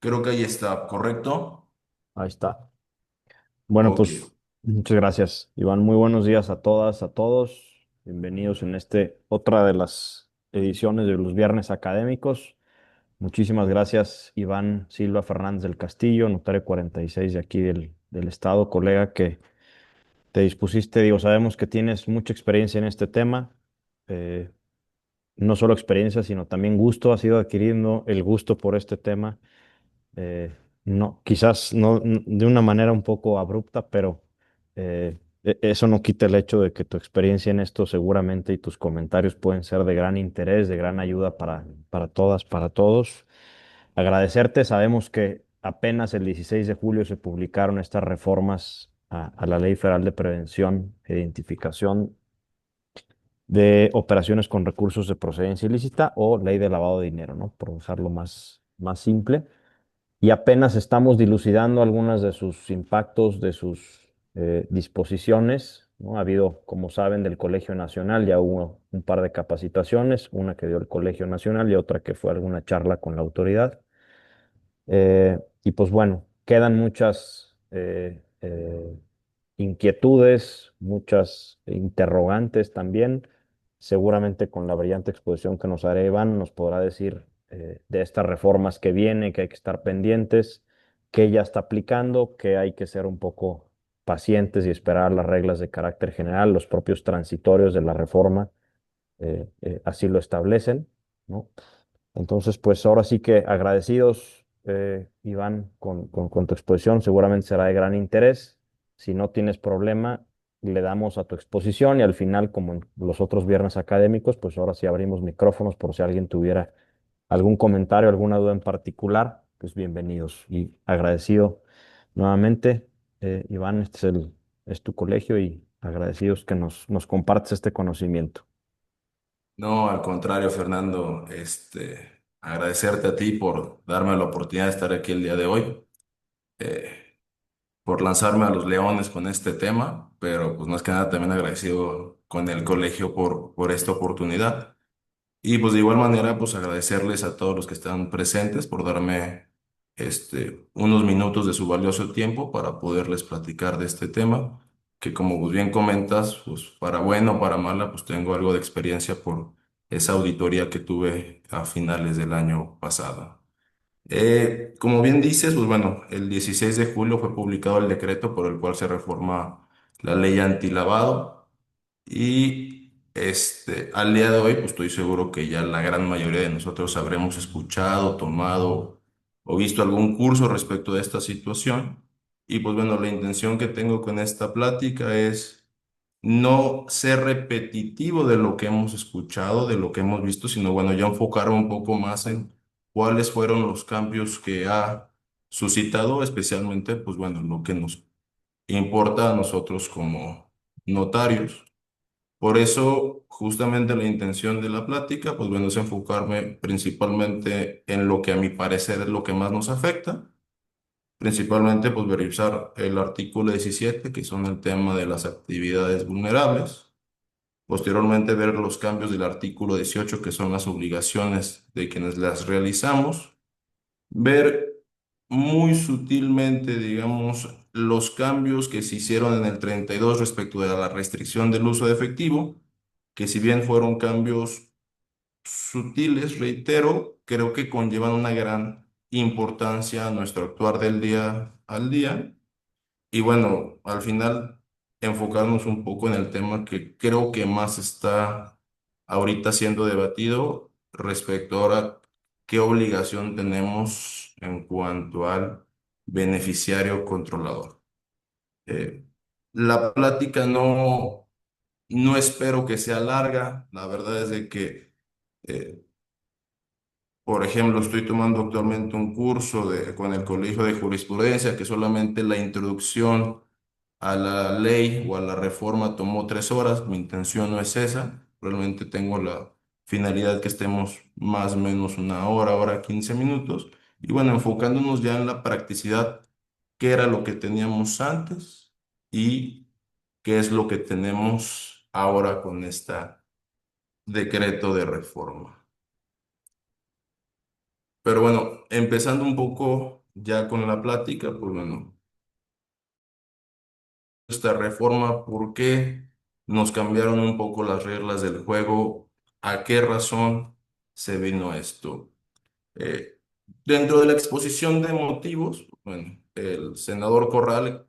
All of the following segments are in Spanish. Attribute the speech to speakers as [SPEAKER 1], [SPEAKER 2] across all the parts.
[SPEAKER 1] Creo que ahí está, ¿correcto?
[SPEAKER 2] Ahí está. Bueno,
[SPEAKER 1] Ok.
[SPEAKER 2] pues muchas gracias, Iván. Muy buenos días a todas, a todos. Bienvenidos en otra de las ediciones de los Viernes Académicos. Muchísimas gracias, Iván Silva Fernández del Castillo, notario 46 de aquí del estado, colega, que te dispusiste. Digo, sabemos que tienes mucha experiencia en este tema. eh, no solo experiencia, sino también gusto. Has ido adquiriendo el gusto por este tema. No, quizás no de una manera un poco abrupta, pero eso no quita el hecho de que tu experiencia en esto seguramente y tus comentarios pueden ser de gran interés, de gran ayuda para todas, para todos. Agradecerte, sabemos que apenas el 16 de julio se publicaron estas reformas a la Ley Federal de Prevención e Identificación de Operaciones con Recursos de Procedencia Ilícita o Ley de Lavado de Dinero, ¿no? Por dejarlo más simple y apenas estamos dilucidando algunas de sus impactos, de sus disposiciones, ¿no? Ha habido, como saben, del Colegio Nacional, ya hubo un par de capacitaciones, una que dio el Colegio Nacional y otra que fue alguna charla con la autoridad. Y pues bueno, quedan muchas inquietudes, muchas interrogantes también. Seguramente con la brillante exposición que nos hará Iván nos podrá decir de estas reformas que vienen, que hay que estar pendientes, que ya está aplicando, que hay que ser un poco pacientes y esperar las reglas de carácter general, los propios transitorios de la reforma así lo establecen, ¿no? Entonces, pues ahora sí que agradecidos, Iván, con tu exposición, seguramente será de gran interés. Si no tienes problema, le damos a tu exposición y al final, como en los otros viernes académicos, pues ahora sí abrimos micrófonos por si alguien tuviera algún comentario, alguna duda en particular, pues bienvenidos y agradecido nuevamente. Iván, es tu colegio y agradecidos que nos compartes este conocimiento.
[SPEAKER 1] No, al contrario, Fernando, agradecerte a ti por darme la oportunidad de estar aquí el día de hoy, eh, por lanzarme a los leones con este tema, pero pues más que nada también agradecido con el colegio por esta oportunidad. Y pues de igual manera, pues agradecerles a todos los que están presentes por darme unos minutos de su valioso tiempo para poderles platicar de este tema, que como pues bien comentas, pues para bueno o para mala, pues tengo algo de experiencia por esa auditoría que tuve a finales del año pasado. Como bien dices, pues bueno, el 16 de julio fue publicado el decreto por el cual se reforma la ley antilavado. Y al día de hoy, pues estoy seguro que ya la gran mayoría de nosotros habremos escuchado, tomado o visto algún curso respecto de esta situación. Y pues bueno, la intención que tengo con esta plática es no ser repetitivo de lo que hemos escuchado, de lo que hemos visto, sino bueno, ya enfocarme un poco más en cuáles fueron los cambios que ha suscitado, especialmente, pues bueno, lo que nos importa a nosotros como notarios. Por eso, justamente la intención de la plática, pues bueno, es enfocarme principalmente en lo que a mi parecer es lo que más nos afecta, principalmente pues revisar el artículo 17, que son el tema de las actividades vulnerables, posteriormente ver los cambios del artículo 18, que son las obligaciones de quienes las realizamos, ver muy sutilmente, digamos, los cambios que se hicieron en el 32 respecto de la restricción del uso de efectivo, que si bien fueron cambios sutiles, reitero, creo que conllevan una gran importancia a nuestro actuar del día al día. Y bueno, al final enfocarnos un poco en el tema que creo que más está ahorita siendo debatido respecto ahora qué obligación tenemos en cuanto al beneficiario controlador. Eh, la plática no espero que sea larga, la verdad es de que eh, por ejemplo, estoy tomando actualmente un curso con el Colegio de Jurisprudencia que solamente la introducción a la ley o a la reforma tomó 3 horas. Mi intención no es esa. Realmente tengo la finalidad que estemos más o menos una hora, hora 15 minutos. Y bueno, enfocándonos ya en la practicidad, qué era lo que teníamos antes y qué es lo que tenemos ahora con este decreto de reforma. Pero bueno. empezando un poco ya con la plática, pues bueno, esta reforma, ¿por qué nos cambiaron un poco las reglas del juego? ¿A qué razón se vino esto? Eh, Dentro de la exposición de motivos, bueno, el senador Corral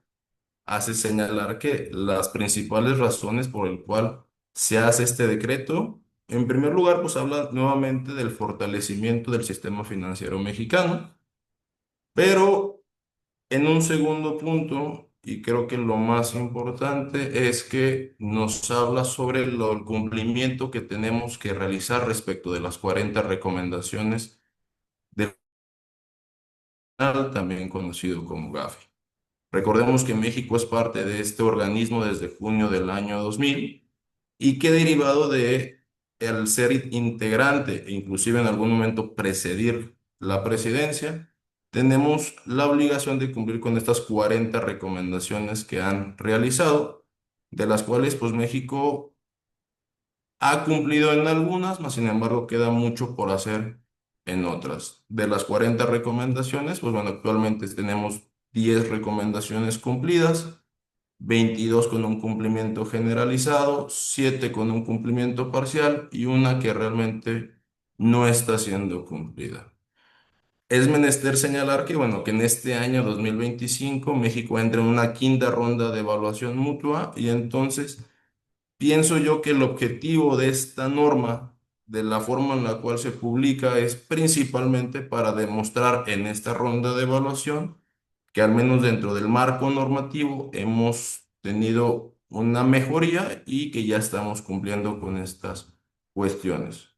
[SPEAKER 1] hace señalar que las principales razones por el cual se hace este decreto, en primer lugar, pues habla nuevamente del fortalecimiento del sistema financiero mexicano, pero en un segundo punto, y creo que lo más importante es que nos habla sobre el cumplimiento que tenemos que realizar respecto de las 40 recomendaciones del también conocido como GAFI. Recordemos que México es parte de este organismo desde junio del año 2000 y que derivado de el ser integrante e inclusive en algún momento precedir la presidencia, tenemos la obligación de cumplir con estas 40 recomendaciones que han realizado, de las cuales pues México ha cumplido en algunas, mas sin embargo queda mucho por hacer en otras. De las 40 recomendaciones, pues bueno, actualmente tenemos 10 recomendaciones cumplidas, 22 con un cumplimiento generalizado, 7 con un cumplimiento parcial y una que realmente no está siendo cumplida. Es menester señalar que, bueno, que en este año 2025 México entra en una quinta ronda de evaluación mutua y entonces pienso yo que el objetivo de esta norma, de la forma en la cual se publica, es principalmente para demostrar en esta ronda de evaluación que al menos dentro del marco normativo hemos tenido una mejoría y que ya estamos cumpliendo con estas cuestiones.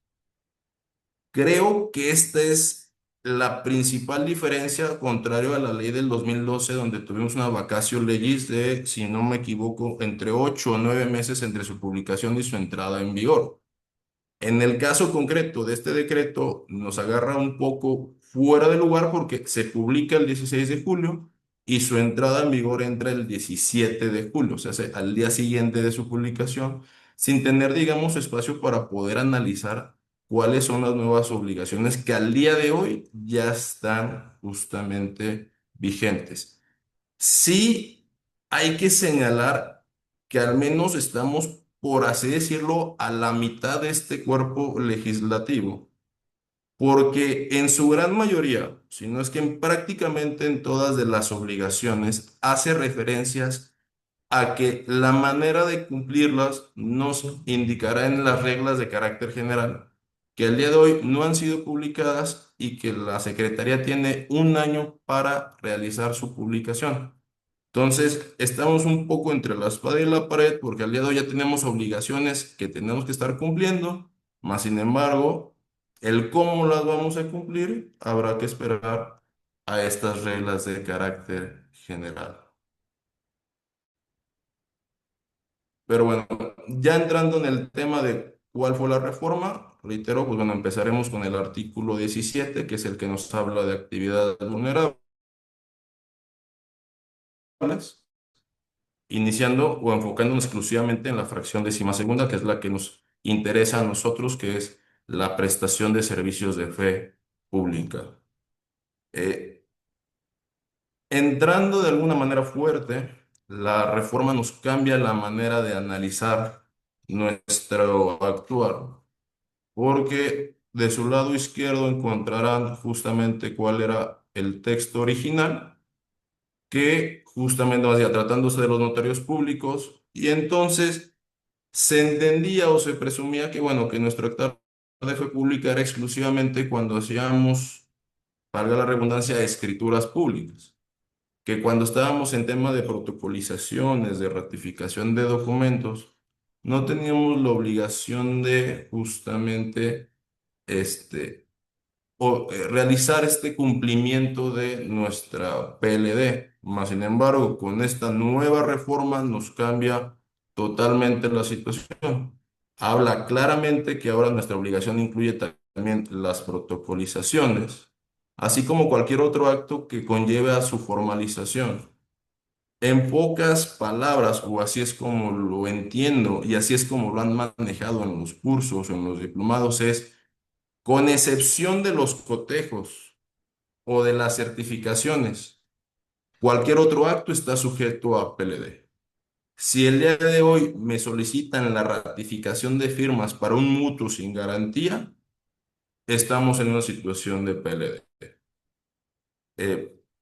[SPEAKER 1] Creo que esta es la principal diferencia, contrario a la ley del 2012, donde tuvimos una vacatio legis de, si no me equivoco, entre 8 o 9 meses entre su publicación y su entrada en vigor. En el caso concreto de este decreto, nos agarra un poco fuera de lugar porque se publica el 16 de julio y su entrada en vigor entra el 17 de julio, o sea, al día siguiente de su publicación, sin tener, digamos, espacio para poder analizar cuáles son las nuevas obligaciones que al día de hoy ya están justamente vigentes. Sí, hay que señalar que al menos estamos, por así decirlo, a la mitad de este cuerpo legislativo, porque en su gran mayoría, si no es que prácticamente en todas de las obligaciones, hace referencias a que la manera de cumplirlas nos indicará en las reglas de carácter general, que al día de hoy no han sido publicadas y que la Secretaría tiene un año para realizar su publicación. Entonces, estamos un poco entre la espada y la pared porque al día de hoy ya tenemos obligaciones que tenemos que estar cumpliendo, más sin embargo, el cómo las vamos a cumplir habrá que esperar a estas reglas de carácter general. Pero bueno, ya entrando en el tema de cuál fue la reforma, reitero, pues bueno, empezaremos con el artículo 17, que es el que nos habla de actividades vulnerables, iniciando o enfocándonos exclusivamente en la fracción decimasegunda, que es la que nos interesa a nosotros, que es la prestación de servicios de fe pública. Eh, Entrando de alguna manera fuerte, la reforma nos cambia la manera de analizar nuestro actuar, porque de su lado izquierdo encontrarán justamente cuál era el texto original, que justamente decía, tratándose de los notarios públicos, y entonces se entendía o se presumía que, bueno, que nuestro actar de fe pública era exclusivamente cuando hacíamos, valga la redundancia, escrituras públicas, que cuando estábamos en tema de protocolizaciones, de ratificación de documentos, no teníamos la obligación de justamente este, realizar este cumplimiento de nuestra PLD. Más sin embargo, con esta nueva reforma nos cambia totalmente la situación. Habla claramente que ahora nuestra obligación incluye también las protocolizaciones, así como cualquier otro acto que conlleve a su formalización. En pocas palabras, o así es como lo entiendo y así es como lo han manejado en los cursos o en los diplomados, es con excepción de los cotejos o de las certificaciones. Cualquier otro acto está sujeto a PLD. Si el día de hoy me solicitan la ratificación de firmas para un mutuo sin garantía, estamos en una situación de PLD.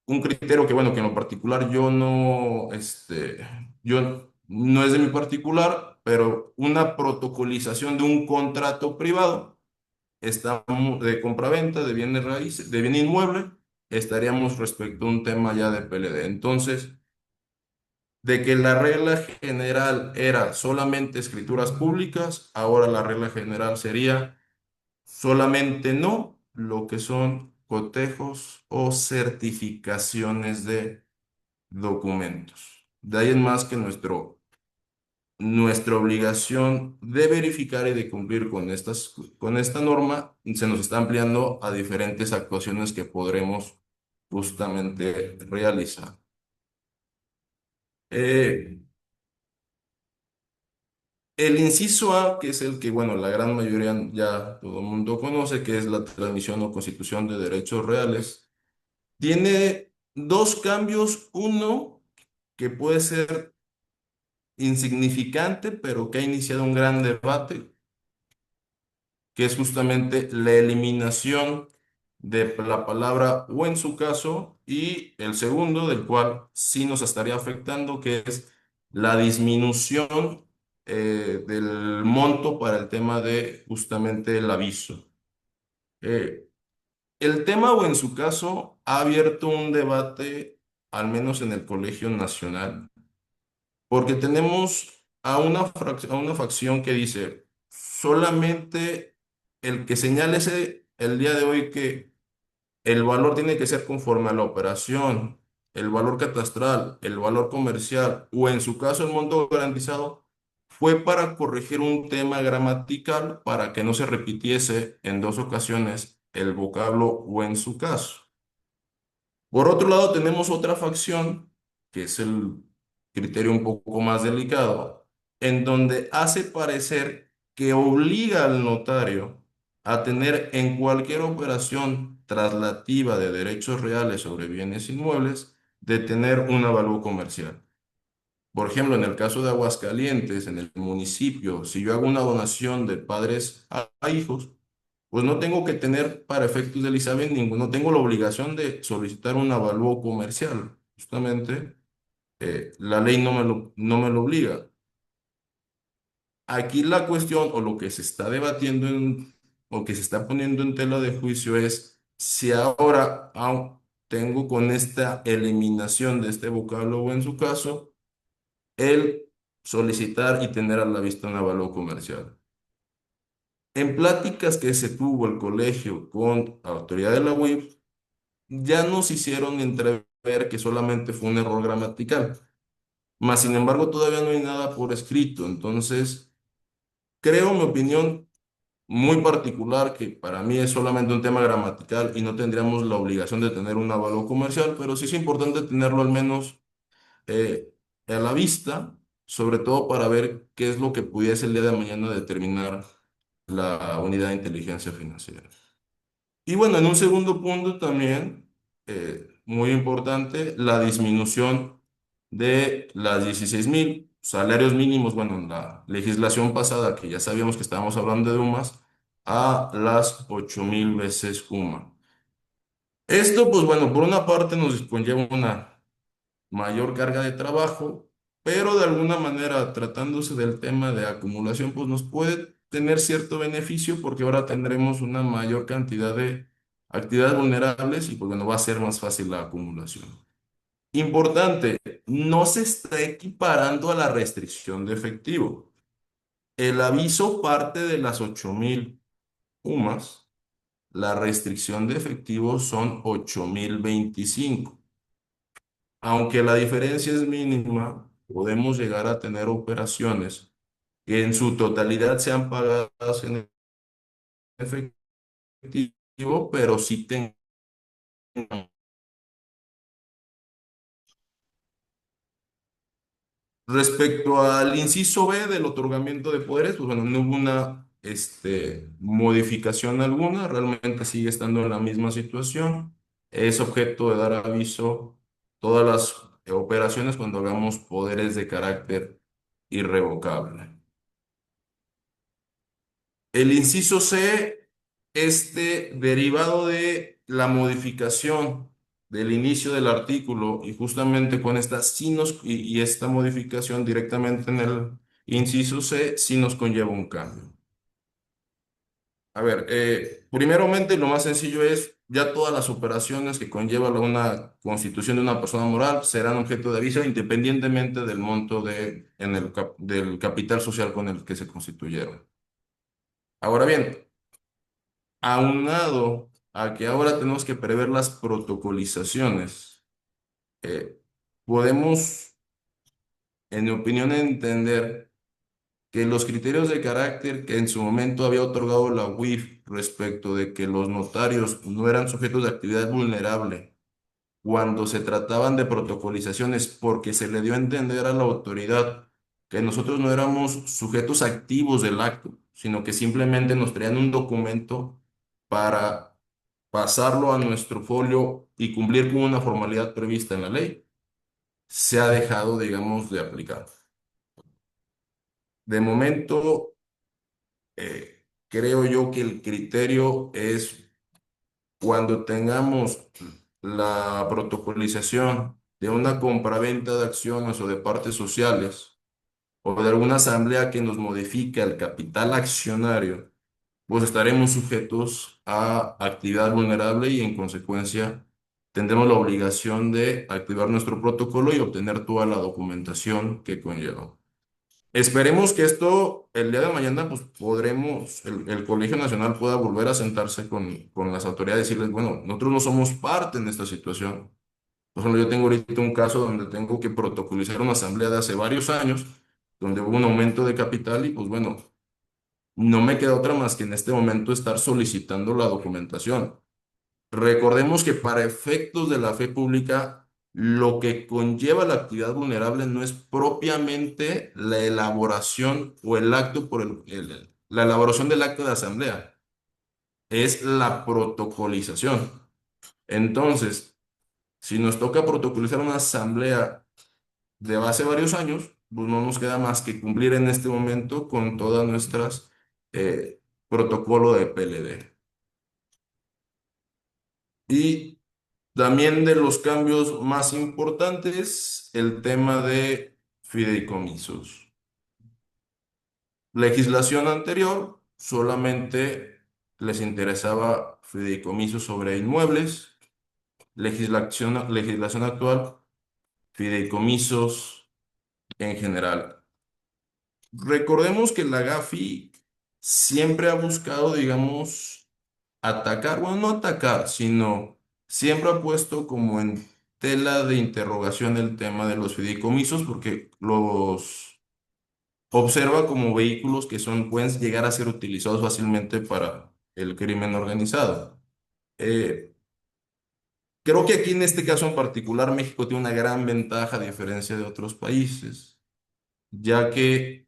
[SPEAKER 1] Un criterio que, bueno, que en lo particular yo no es de mi particular, pero una protocolización de un contrato privado de compraventa de bienes raíces, de bien inmueble, estaríamos respecto a un tema ya de PLD. Entonces, de que la regla general era solamente escrituras públicas, ahora la regla general sería solamente no lo que son cotejos o certificaciones de documentos. De ahí en más que nuestra obligación de verificar y de cumplir con esta norma se nos está ampliando a diferentes actuaciones que podremos justamente realizar. Eh, el inciso A, que es el que, bueno, la gran mayoría ya todo el mundo conoce, que es la transmisión o constitución de derechos reales, tiene dos cambios. Uno que puede ser insignificante, pero que ha iniciado un gran debate, que es justamente la eliminación de la palabra o en su caso, y el segundo, del cual sí nos estaría afectando, que es la disminución del monto para el tema de justamente el aviso. Eh, el tema o en su caso ha abierto un debate, al menos en el Colegio Nacional, porque tenemos a una facción que dice, solamente el que señale el día de hoy que el valor tiene que ser conforme a la operación, el valor catastral, el valor comercial o en su caso el monto garantizado, fue para corregir un tema gramatical para que no se repitiese en dos ocasiones el vocablo o en su caso. Por otro lado, tenemos otra facción, que es el criterio un poco más delicado, en donde hace parecer que obliga al notario a tener en cualquier operación traslativa de derechos reales sobre bienes inmuebles, de tener un avalúo comercial. Por ejemplo, en el caso de Aguascalientes, en el municipio, si yo hago una donación de padres a hijos, pues no tengo que tener para efectos del ISABI ninguno, no tengo la obligación de solicitar un avalúo comercial. Justamente, la ley no me lo obliga. Aquí la cuestión o lo que se está debatiendo o que se está poniendo en tela de juicio es si ahora tengo con esta eliminación de este vocablo o en su caso, el solicitar y tener a la vista un avalúo comercial. En pláticas que se tuvo el colegio con autoridad de la UIF, ya nos hicieron entrever que solamente fue un error gramatical. Mas, sin embargo, todavía no hay nada por escrito. Entonces, creo, mi opinión muy particular, que para mí es solamente un tema gramatical y no tendríamos la obligación de tener un avalúo comercial, pero sí es importante tenerlo al menos eh, a la vista, sobre todo para ver qué es lo que pudiese el día de mañana determinar la unidad de inteligencia financiera. Y bueno, en un segundo punto también, muy importante, la disminución de las 16,000 salarios mínimos, bueno, en la legislación pasada, que ya sabíamos que estábamos hablando de UMAS, a las 8,000 veces UMA. Esto, pues bueno, por una parte nos conlleva una mayor carga de trabajo, pero de alguna manera, tratándose del tema de acumulación, pues nos puede tener cierto beneficio porque ahora tendremos una mayor cantidad de actividades vulnerables y pues bueno, va a ser más fácil la acumulación. Importante, no se está equiparando a la restricción de efectivo. El aviso parte de las 8,000 UMAS, la restricción de efectivo son 8,025. Aunque la diferencia es mínima, podemos llegar a tener operaciones que en su totalidad sean pagadas en efectivo, pero sí tengan. Respecto al inciso B del otorgamiento de poderes, pues bueno, no hubo una modificación alguna, realmente sigue estando en la misma situación. es objeto de dar aviso todas las operaciones cuando hagamos poderes de carácter irrevocable. El inciso C, derivado de la modificación del inicio del artículo y justamente con esta y esta modificación directamente en el inciso C, sí nos conlleva un cambio. A ver, primeramente lo más sencillo es ya todas las operaciones que conlleva una constitución de una persona moral serán objeto de aviso independientemente del monto del capital social con el que se constituyeron. Ahora bien, aunado a que ahora tenemos que prever las protocolizaciones, eh, podemos, en mi opinión, entender que los criterios de carácter que en su momento había otorgado la UIF respecto de que los notarios no eran sujetos de actividad vulnerable cuando se trataban de protocolizaciones porque se le dio a entender a la autoridad que nosotros no éramos sujetos activos del acto, sino que simplemente nos traían un documento para pasarlo a nuestro folio y cumplir con una formalidad prevista en la ley, se ha dejado, digamos, de aplicar. De momento, creo yo que el criterio es cuando tengamos la protocolización de una compraventa de acciones o de partes sociales o de alguna asamblea que nos modifique el capital accionario, pues estaremos sujetos a actividad vulnerable y en consecuencia tendremos la obligación de activar nuestro protocolo y obtener toda la documentación que conlleva. Esperemos que esto, el día de mañana, pues el Colegio Nacional pueda volver a sentarse con las autoridades y decirles, bueno, nosotros no somos parte en esta situación. Por ejemplo, yo tengo ahorita un caso donde tengo que protocolizar una asamblea de hace varios años, donde hubo un aumento de capital y pues bueno, no me queda otra más que en este momento estar solicitando la documentación. Recordemos que para efectos de la fe pública, lo que conlleva la actividad vulnerable no es propiamente la elaboración o el acto la elaboración del acto de asamblea, es la protocolización. Entonces, si nos toca protocolizar una asamblea de hace varios años, pues no nos queda más que cumplir en este momento con todas nuestras protocolo de PLD. Y también de los cambios más importantes, el tema de fideicomisos. Legislación anterior solamente les interesaba fideicomisos sobre inmuebles. Legislación actual, fideicomisos en general. Recordemos que la GAFI siempre ha buscado, digamos, atacar, bueno, no atacar, sino siempre ha puesto como en tela de interrogación el tema de los fideicomisos porque los observa como vehículos que pueden llegar a ser utilizados fácilmente para el crimen organizado. Eh, Creo que aquí en este caso en particular México tiene una gran ventaja a diferencia de otros países, ya que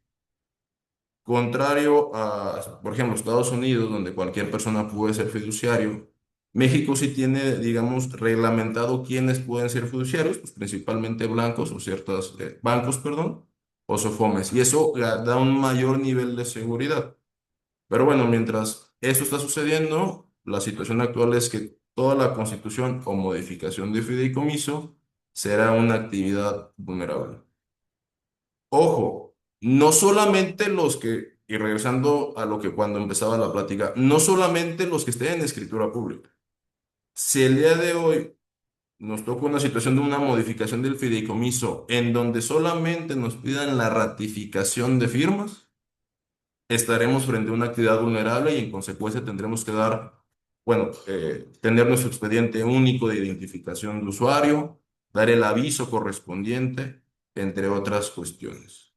[SPEAKER 1] contrario a, por ejemplo, Estados Unidos, donde cualquier persona puede ser fiduciario, México sí tiene, digamos, reglamentado quiénes pueden ser fiduciarios, pues principalmente blancos o ciertos bancos, perdón, o SOFOMES, y eso da un mayor nivel de seguridad. Pero bueno, mientras eso está sucediendo, la situación actual es que toda la constitución o modificación de fideicomiso será una actividad vulnerable. Ojo, no solamente y regresando a lo que cuando empezaba la plática, no solamente los que estén en escritura pública. Si el día de hoy nos toca una situación de una modificación del fideicomiso en donde solamente nos pidan la ratificación de firmas, estaremos frente a una actividad vulnerable y en consecuencia tendremos que tener nuestro expediente único de identificación de usuario, dar el aviso correspondiente, entre otras cuestiones.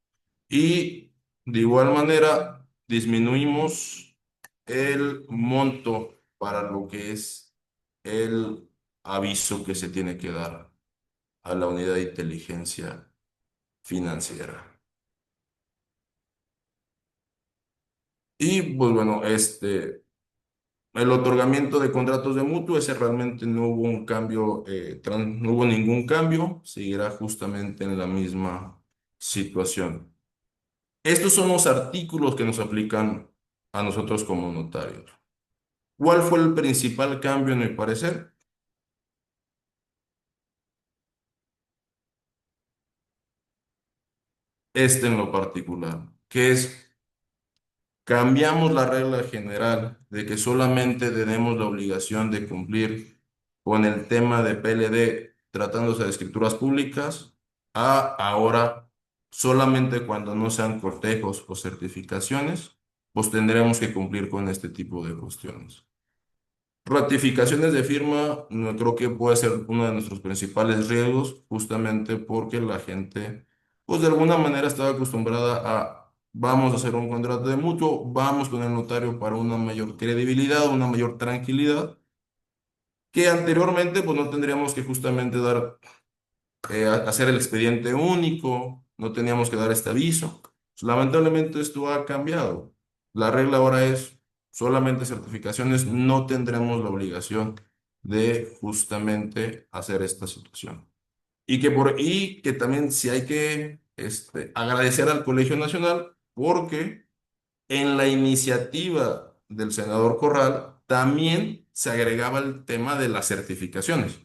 [SPEAKER 1] Y de igual manera, disminuimos el monto para lo que es el aviso que se tiene que dar a la unidad de inteligencia financiera. Y pues bueno, el otorgamiento de contratos de mutuo, ese realmente no hubo un cambio, no hubo ningún cambio, seguirá justamente en la misma situación. Estos son los artículos que nos aplican a nosotros como notarios. ¿Cuál fue el principal cambio en mi parecer? Este en lo particular, que es cambiamos la regla general de que solamente tenemos la obligación de cumplir con el tema de PLD tratándose de escrituras públicas a ahora solamente cuando no sean cortejos o certificaciones, pues tendremos que cumplir con este tipo de cuestiones. Ratificaciones de firma, no creo que puede ser uno de nuestros principales riesgos, justamente porque la gente, pues de alguna manera estaba acostumbrada a, vamos a hacer un contrato de mutuo, vamos con el notario para una mayor credibilidad, una mayor tranquilidad, que anteriormente pues no tendríamos que justamente dar hacer el expediente único, no teníamos que dar este aviso. Pues, lamentablemente esto ha cambiado. La regla ahora es solamente certificaciones, no tendremos la obligación de justamente hacer esta situación. Y que también sí hay que agradecer al Colegio Nacional porque en la iniciativa del senador Corral también se agregaba el tema de las certificaciones.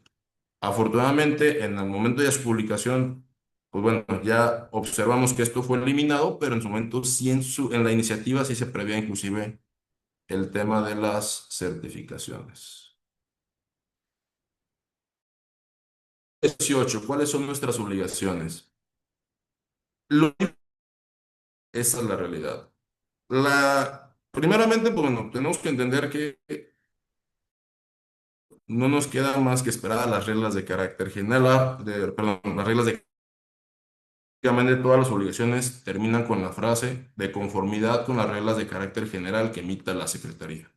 [SPEAKER 1] Afortunadamente, en el momento de su publicación, pues bueno, ya observamos que esto fue eliminado, pero en su momento sí en la iniciativa sí se preveía inclusive el tema de las certificaciones. 18. ¿Cuáles son nuestras obligaciones? Lo- Esa es la realidad. Primeramente, pues bueno, tenemos que entender que no nos queda más que esperar a las reglas de carácter general, perdón, las reglas de Básicamente todas las obligaciones terminan con la frase de conformidad con las reglas de carácter general que emita la Secretaría.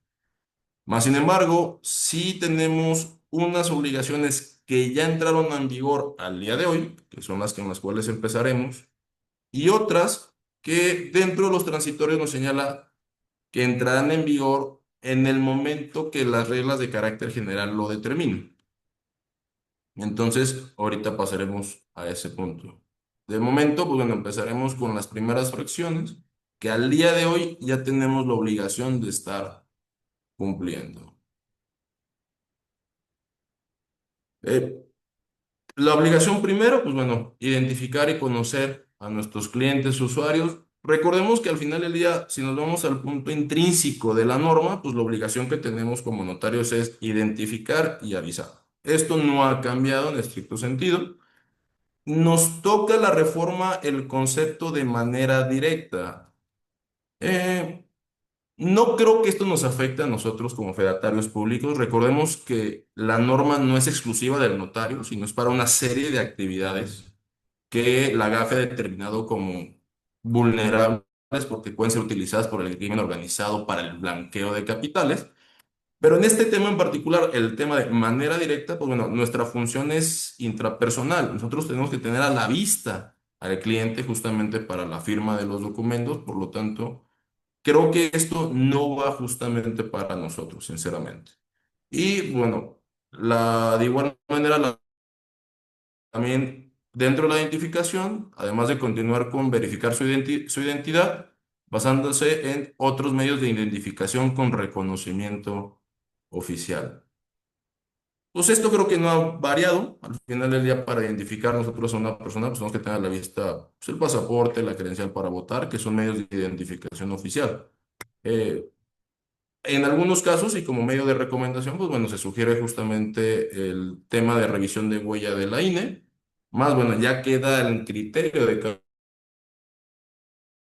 [SPEAKER 1] Más sin embargo, sí tenemos unas obligaciones que ya entraron en vigor al día de hoy, que son las con las cuales empezaremos, y otras que dentro de los transitorios nos señala que entrarán en vigor en el momento que las reglas de carácter general lo determinen. Entonces, ahorita pasaremos a ese punto. De momento, pues bueno, empezaremos con las primeras fracciones, que al día de hoy ya tenemos la obligación de estar cumpliendo. Eh, la obligación primero, pues bueno, identificar y conocer a nuestros clientes, usuarios. Recordemos que al final del día, si nos vamos al punto intrínseco de la norma, pues la obligación que tenemos como notarios es identificar y avisar. Esto no ha cambiado en estricto sentido. Nos toca la reforma el concepto de manera directa. Eh, no creo que esto nos afecte a nosotros como fedatarios públicos. Recordemos que la norma no es exclusiva del notario, sino es para una serie de actividades que la GAFE ha determinado como vulnerables porque pueden ser utilizadas por el crimen organizado para el blanqueo de capitales. Pero en este tema en particular, el tema de manera directa, pues bueno, nuestra función es intrapersonal. Nosotros tenemos que tener a la vista al cliente justamente para la firma de los documentos. Por lo tanto, creo que esto no va justamente para nosotros, sinceramente. Y bueno, de igual manera, también dentro de la identificación, además de continuar con verificar su identidad, basándose en otros medios de identificación con reconocimiento oficial. Pues esto creo que no ha variado. Al final del día, para identificar nosotros a una persona, pues tenemos que tener a la vista pues, el pasaporte, la credencial para votar, que son medios de identificación oficial. Eh, en algunos casos, y como medio de recomendación, pues bueno, se sugiere justamente el tema de revisión de huella de la INE. Más bueno, ya queda el criterio de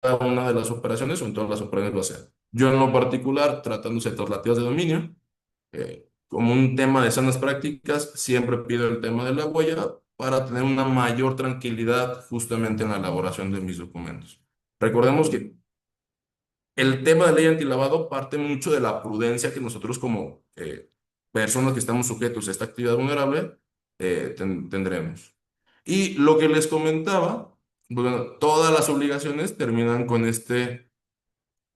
[SPEAKER 1] cada una de las operaciones o en todas las operaciones lo hacen. Yo en lo particular, tratándose de traslativas de dominio, como un tema de sanas prácticas, siempre pido el tema de la huella para tener una mayor tranquilidad justamente en la elaboración de mis documentos. Recordemos que el tema de ley antilavado parte mucho de la prudencia que nosotros como personas que estamos sujetos a esta actividad vulnerable tendremos. Y lo que les comentaba, bueno, todas las obligaciones terminan con este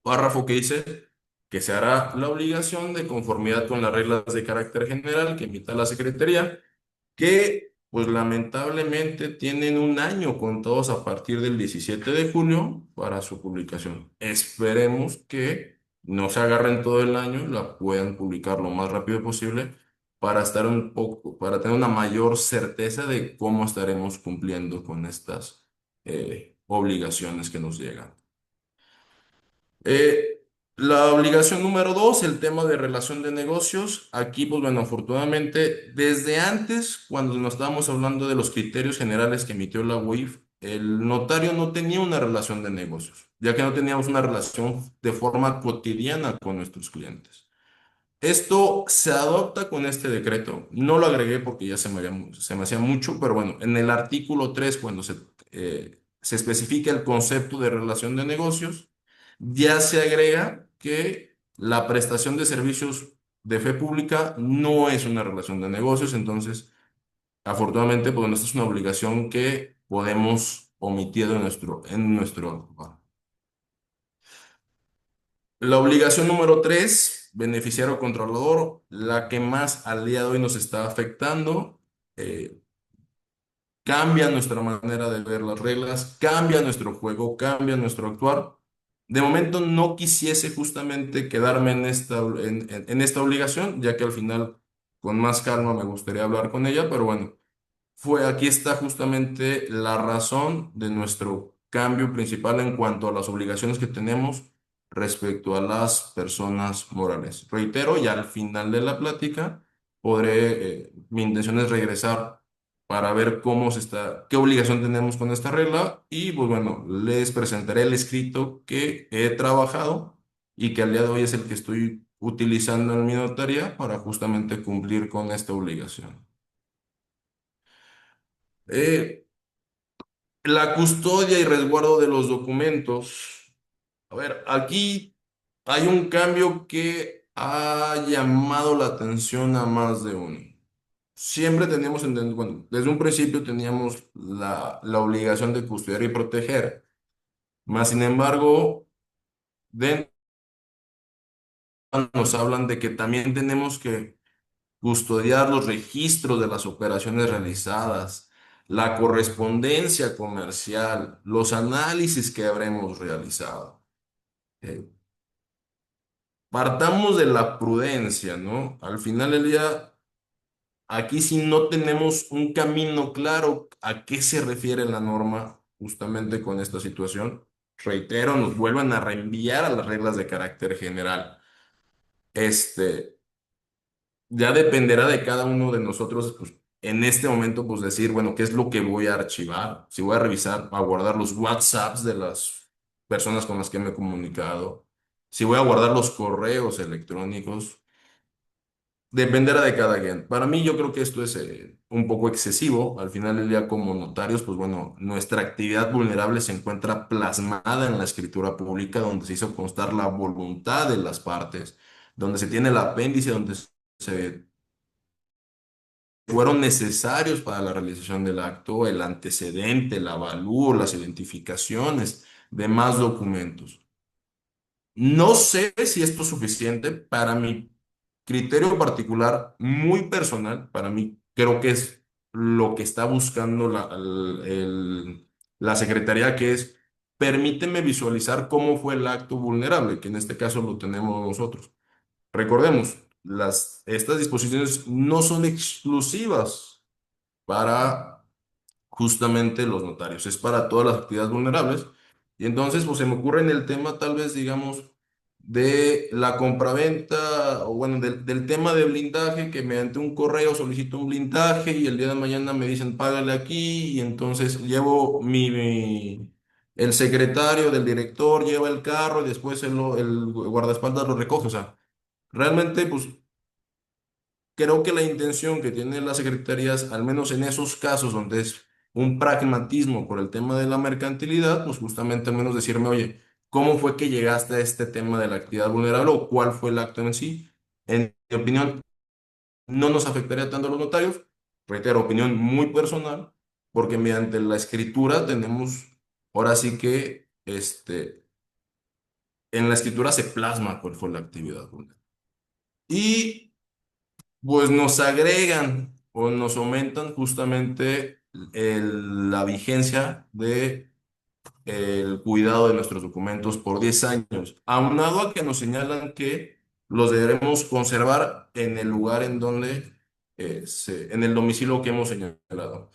[SPEAKER 1] párrafo que dice que se hará la obligación de conformidad con las reglas de carácter general que emita la Secretaría, que pues lamentablemente tienen un año contados a partir del 17 de julio para su publicación. Esperemos que no se agarren todo el año, la puedan publicar lo más rápido posible para estar un poco, para tener una mayor certeza de cómo estaremos cumpliendo con estas obligaciones que nos llegan. Eh, la obligación número dos, el tema de relación de negocios. Aquí, pues bueno, afortunadamente, desde antes, cuando nos estábamos hablando de los criterios generales que emitió la UIF, el notario no tenía una relación de negocios, ya que no teníamos una relación de forma cotidiana con nuestros clientes. Esto se adopta con este decreto. No lo agregué porque ya se me hacía mucho, pero bueno, en el artículo 3 cuando se especifica el concepto de relación de negocios, ya se agrega que la prestación de servicios de fe pública no es una relación de negocios. Entonces, afortunadamente, pues bueno, esta es una obligación que podemos omitir de en nuestro. La obligación número 3, beneficiario controlador, la que más al día de hoy nos está afectando, eh, cambia nuestra manera de ver las reglas, cambia nuestro juego, cambia nuestro actuar. De momento no quisiese justamente quedarme en esta obligación, ya que al final con más calma me gustaría hablar con ella, pero bueno. Aquí está justamente la razón de nuestro cambio principal en cuanto a las obligaciones que tenemos respecto a las personas morales. Reitero, ya al final de la plática mi intención es regresar para ver qué obligación tenemos con esta regla y pues bueno, les presentaré el escrito que he trabajado y que al día de hoy es el que estoy utilizando en mi notaría para justamente cumplir con esta obligación. Eh, La custodia y resguardo de los documentos. A ver, aquí hay un cambio que ha llamado la atención a más de uno. Siempre teníamos, bueno, desde un principio teníamos la obligación de custodiar y proteger, más sin embargo, dentro nos hablan de que también tenemos que custodiar los registros de las operaciones realizadas, la correspondencia comercial, los análisis que habremos realizado. Eh, Partamos de la prudencia, ¿no? Al final del día, aquí si no tenemos un camino claro a qué se refiere la norma justamente con esta situación, reitero, nos vuelven a reenviar a las reglas de carácter general. Este, Ya dependerá de cada uno de nosotros, pues, en este momento, pues decir, bueno, ¿qué es lo que voy a archivar? Si voy a revisar, a guardar los WhatsApps de las personas con las que me he comunicado, si voy a guardar los correos electrónicos, dependerá de cada quien. Para mí, yo creo que esto es un poco excesivo. Al final del día, como notarios, pues bueno, nuestra actividad vulnerable se encuentra plasmada en la escritura pública, donde se hizo constar la voluntad de las partes, donde se tiene el apéndice, donde se fueron necesarios para la realización del acto, el antecedente, el avalúo, las identificaciones, demás documentos. No sé si esto es suficiente para mi criterio particular, muy personal, para mí creo que es lo que está buscando la Secretaría, que es permíteme visualizar cómo fue el acto vulnerable, que en este caso lo tenemos nosotros. Recordemos, estas disposiciones no son exclusivas para justamente los notarios, es para todas las actividades vulnerables. Y entonces, pues se me ocurre en el tema, tal vez, digamos, de la compraventa, o bueno, del tema de blindaje, que mediante un correo solicito un blindaje y el día de mañana me dicen págale aquí, y entonces llevo el secretario del director lleva el carro y después el guardaespaldas lo recoge. O sea, realmente, pues creo que la intención que tienen las secretarías, al menos en esos casos donde es un pragmatismo por el tema de la mercantilidad, pues justamente al menos decirme, oye, ¿cómo fue que llegaste a este tema de la actividad vulnerable o cuál fue el acto en sí? En mi opinión, no nos afectaría tanto a los notarios, reitero, opinión muy personal, porque mediante la escritura tenemos, ahora sí que, en la escritura se plasma cuál fue la actividad vulnerable. Y pues nos agregan o nos aumentan justamente la vigencia de el cuidado de nuestros documentos por 10 años, aunado a que nos señalan que los deberemos conservar en el lugar en donde, en el domicilio que hemos señalado.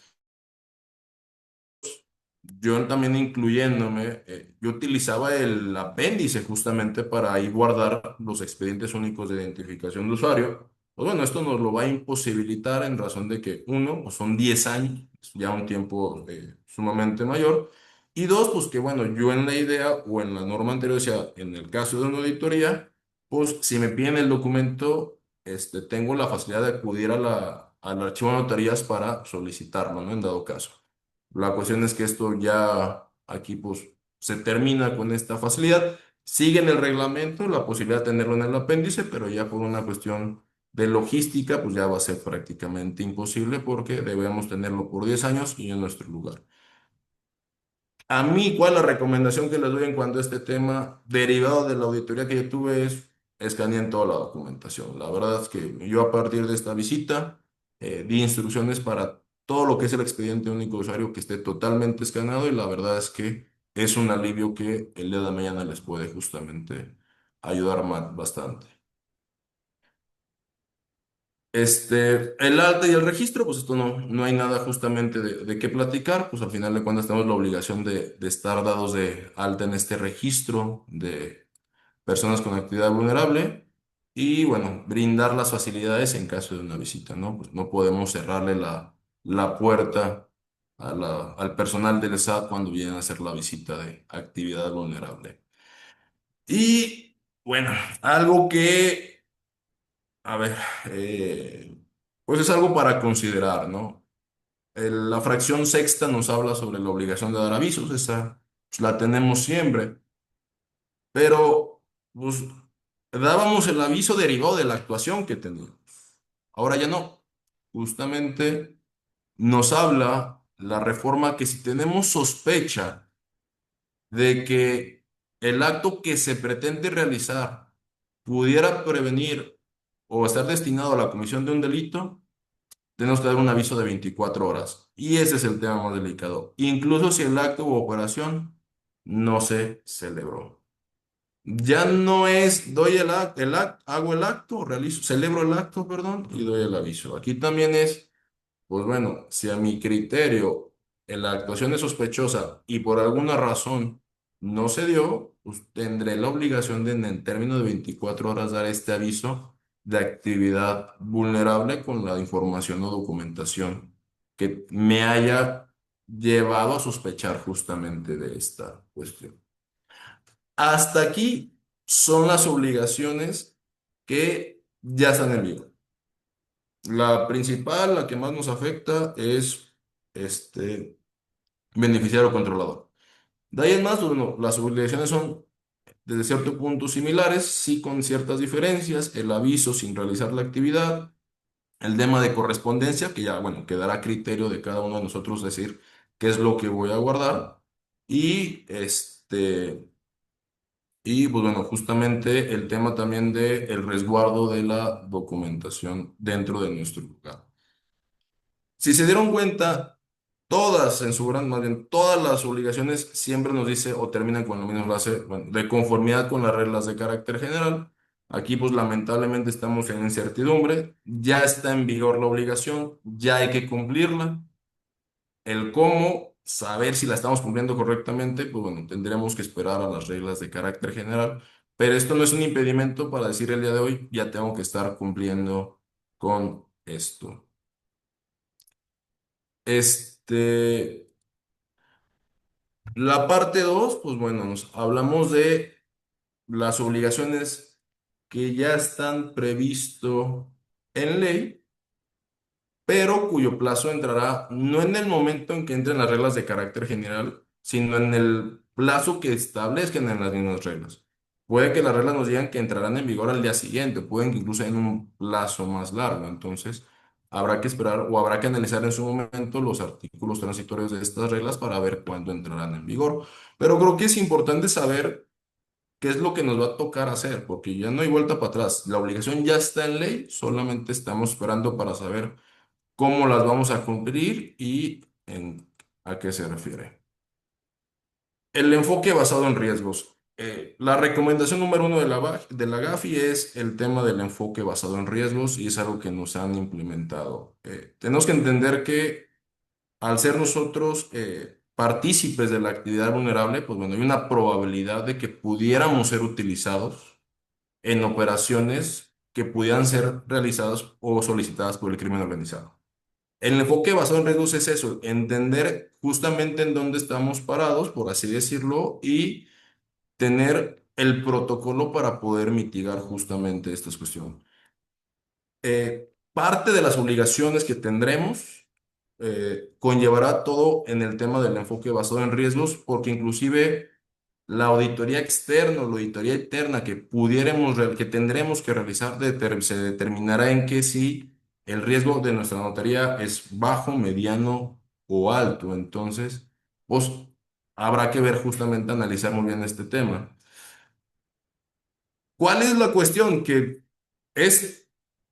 [SPEAKER 1] Yo también incluyéndome, yo utilizaba el apéndice justamente para ahí guardar los expedientes únicos de identificación de usuario. Pues bueno, esto nos lo va a imposibilitar en razón de que, uno, pues son 10 años, es ya un tiempo sumamente mayor. Y dos, pues que bueno, yo en la idea o en la norma anterior decía, en el caso de una auditoría, pues si me piden el documento, tengo la facilidad de acudir al archivo de notarías para solicitarlo, ¿no? En dado caso. La cuestión es que esto ya aquí pues se termina con esta facilidad. Sigue en el reglamento la posibilidad de tenerlo en el apéndice, pero ya por una cuestión de logística pues ya va a ser prácticamente imposible porque debemos tenerlo por 10 años y en nuestro lugar. A mí, ¿cuál es la recomendación que les doy en cuanto a este tema? Derivado de la auditoría que yo tuve es escaneen toda la documentación. La verdad es que yo a partir de esta visita di instrucciones para todo lo que es el expediente único de usuario que esté totalmente escaneado y la verdad es que es un alivio que el día de mañana les puede justamente ayudar bastante. El alta y el registro, pues esto no hay nada justamente de qué platicar, pues al final de cuentas tenemos la obligación de estar dados de alta en este registro de personas con actividad vulnerable y bueno, brindar las facilidades en caso de una visita, ¿no? Pues no podemos cerrarle la puerta al personal del SAT cuando vienen a hacer la visita de actividad vulnerable. Y bueno, algo que a ver, pues es algo para considerar, ¿no? La fracción sexta nos habla sobre la obligación de dar avisos, esa pues, la tenemos siempre, pero pues dábamos el aviso derivado de la actuación que teníamos. Ahora ya no. Justamente nos habla la reforma que si tenemos sospecha de que el acto que se pretende realizar pudiera prevenir o estar destinado a la comisión de un delito, tenemos que dar un aviso de 24 horas. Y ese es el tema más delicado. Incluso si el acto u operación no se celebró. Ya no es, doy hago el acto, realizo, celebro el acto, perdón, y doy el aviso. Aquí también es, pues bueno, si a mi criterio la actuación es sospechosa y por alguna razón no se dio, pues tendré la obligación de en el término de 24 horas dar este aviso de actividad vulnerable con la información o documentación que me haya llevado a sospechar justamente de esta cuestión. Hasta aquí son las obligaciones que ya están en vigor. La principal, la que más nos afecta, es este beneficiario controlador. De ahí en más, bueno, las obligaciones son desde cierto punto similares, sí con ciertas diferencias. El aviso sin realizar la actividad, el tema de correspondencia, que ya, bueno, quedará a criterio de cada uno de nosotros decir qué es lo que voy a guardar. Y pues bueno, justamente el tema también de el resguardo de la documentación dentro de nuestro lugar. Si se dieron cuenta, todas, en su gran, más bien, todas las obligaciones siempre nos dice o terminan con la misma frase, bueno, de conformidad con las reglas de carácter general. Aquí, pues lamentablemente estamos en incertidumbre, ya está en vigor la obligación, ya hay que cumplirla. El cómo, saber si la estamos cumpliendo correctamente, pues bueno, tendremos que esperar a las reglas de carácter general, pero esto no es un impedimento para decir el día de hoy, ya tengo que estar cumpliendo con esto. Este, la parte 2 pues bueno, nos hablamos de las obligaciones que ya están previsto en ley pero cuyo plazo entrará no en el momento en que entren las reglas de carácter general, sino en el plazo que establezcan en las mismas reglas. Puede que las reglas nos digan que entrarán en vigor al día siguiente, pueden que incluso en un plazo más largo. Entonces, habrá que esperar o habrá que analizar en su momento los artículos transitorios de estas reglas para ver cuándo entrarán en vigor. Pero creo que es importante saber qué es lo que nos va a tocar hacer, porque ya no hay vuelta para atrás. La obligación ya está en ley, solamente estamos esperando para saber cómo las vamos a cumplir y a qué se refiere. El enfoque basado en riesgos. La recomendación número uno de de la GAFI es el tema del enfoque basado en riesgos y es algo que nos han implementado. Tenemos que entender que al ser nosotros partícipes de la actividad vulnerable, pues bueno, hay una probabilidad de que pudiéramos ser utilizados en operaciones que pudieran ser realizadas o solicitadas por el crimen organizado. El enfoque basado en riesgos es eso, entender justamente en dónde estamos parados, por así decirlo, y tener el protocolo para poder mitigar justamente estas cuestiones. Parte de las obligaciones que tendremos conllevará todo en el tema del enfoque basado en riesgos, porque inclusive la auditoría externa o la auditoría interna que que tendremos que realizar se determinará en que si el riesgo de nuestra notaría es bajo, mediano o alto. Entonces, pues habrá que ver justamente, analizar muy bien este tema. ¿Cuál es la cuestión? Que es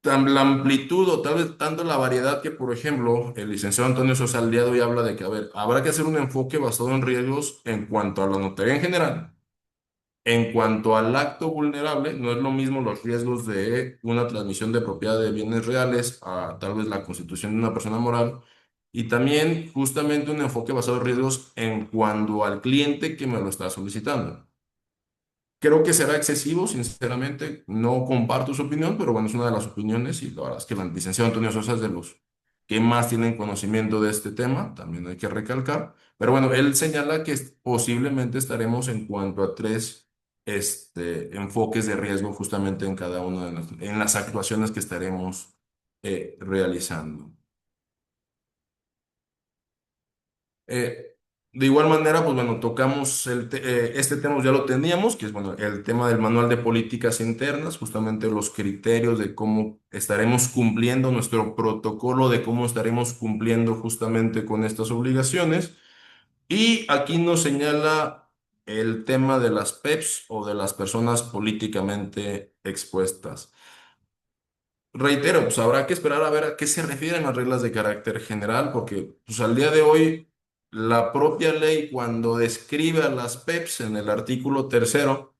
[SPEAKER 1] tan la amplitud o tal vez tanto la variedad que, por ejemplo, el licenciado Antonio Sosa al día de hoy habla de que, a ver, habrá que hacer un enfoque basado en riesgos en cuanto a la notaría en general. En cuanto al acto vulnerable, no es lo mismo los riesgos de una transmisión de propiedad de bienes reales a tal vez la constitución de una persona moral. Y también justamente un enfoque basado en riesgos en cuanto al cliente que me lo está solicitando. Creo que será excesivo, sinceramente. No comparto su opinión, pero bueno, es una de las opiniones y la verdad es que el licenciado Antonio Sosa es de los que más tienen conocimiento de este tema, también hay que recalcar. Pero bueno, él señala que posiblemente estaremos en cuanto a tres enfoques de riesgo justamente en cada una en las actuaciones que estaremos realizando. Eh, de igual manera, pues bueno, tocamos este tema, ya lo teníamos, que es bueno, el tema del manual de políticas internas, justamente los criterios de cómo estaremos cumpliendo nuestro protocolo, de cómo estaremos cumpliendo justamente con estas obligaciones. Y aquí nos señala el tema de las PEPs o de las personas políticamente expuestas. Reitero, pues habrá que esperar a ver a qué se refieren las reglas de carácter general, porque pues al día de hoy la propia ley cuando describe a las PEPs en el artículo tercero,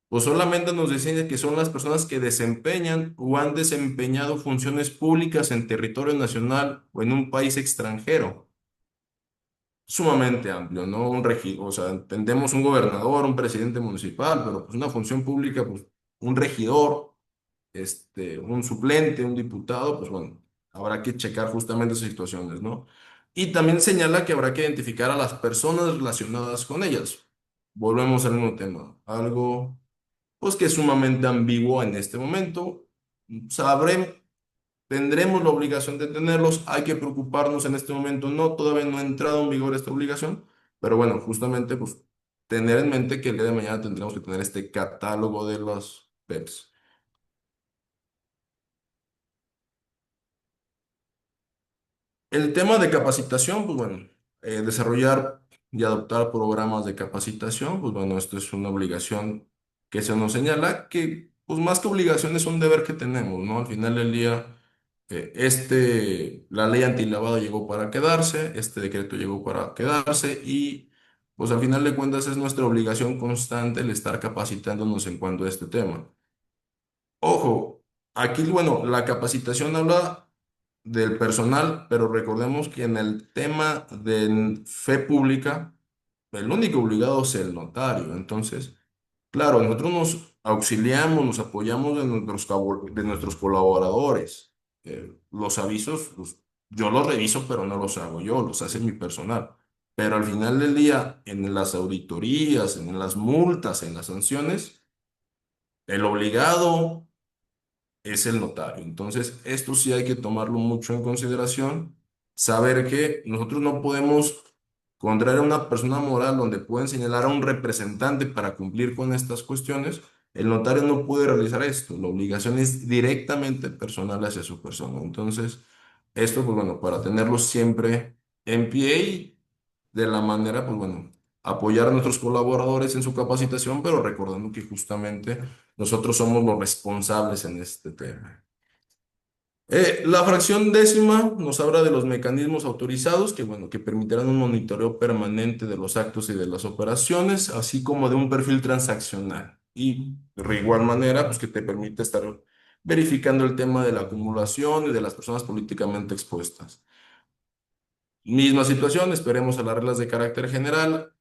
[SPEAKER 1] pues solamente nos dice que son las personas que desempeñan o han desempeñado funciones públicas en territorio nacional o en un país extranjero. Sumamente amplio, ¿no? Un regidor, o sea, entendemos un gobernador, un presidente municipal, pero pues una función pública, pues un regidor un suplente, un diputado, pues bueno, habrá que checar justamente esas situaciones, ¿no? Y también señala que habrá que identificar a las personas relacionadas con ellas. Volvemos al mismo tema, algo pues que es sumamente ambiguo en este momento. Sabremos, tendremos la obligación de tenerlos, hay que preocuparnos en este momento, no, todavía no ha entrado en vigor esta obligación, pero bueno, justamente pues tener en mente que el día de mañana tendremos que tener este catálogo de los PEPs. El tema de capacitación, pues bueno, desarrollar y adoptar programas de capacitación, pues bueno, esto es una obligación que se nos señala que, pues más que obligación es un deber que tenemos, ¿no? Al final del día, la ley antilavado llegó para quedarse, este decreto llegó para quedarse y, pues al final de cuentas es nuestra obligación constante el estar capacitándonos en cuanto a este tema. Ojo, aquí, bueno, la capacitación habla del personal, pero recordemos que en el tema de fe pública, el único obligado es el notario. Entonces, claro, nosotros nos auxiliamos, nos apoyamos de nuestros colaboradores. Los avisos, yo los reviso, pero no los hago yo, los hace mi personal. Pero al final del día, en las auditorías, en las multas, en las sanciones, el obligado es el notario. Entonces, esto sí hay que tomarlo mucho en consideración, saber que nosotros no podemos contraer a una persona moral donde pueden señalar a un representante para cumplir con estas cuestiones. El notario no puede realizar esto, la obligación es directamente personal hacia su persona. Entonces, esto, pues bueno, para tenerlo siempre en pie y de la manera, pues bueno, apoyar a nuestros colaboradores en su capacitación, pero recordando que justamente nosotros somos los responsables en este tema. La fracción décima nos habla de los mecanismos autorizados que, bueno, que permitirán un monitoreo permanente de los actos y de las operaciones, así como de un perfil transaccional. Y de igual manera, pues que te permite estar verificando el tema de la acumulación y de las personas políticamente expuestas. Misma situación, esperemos a las reglas de carácter general.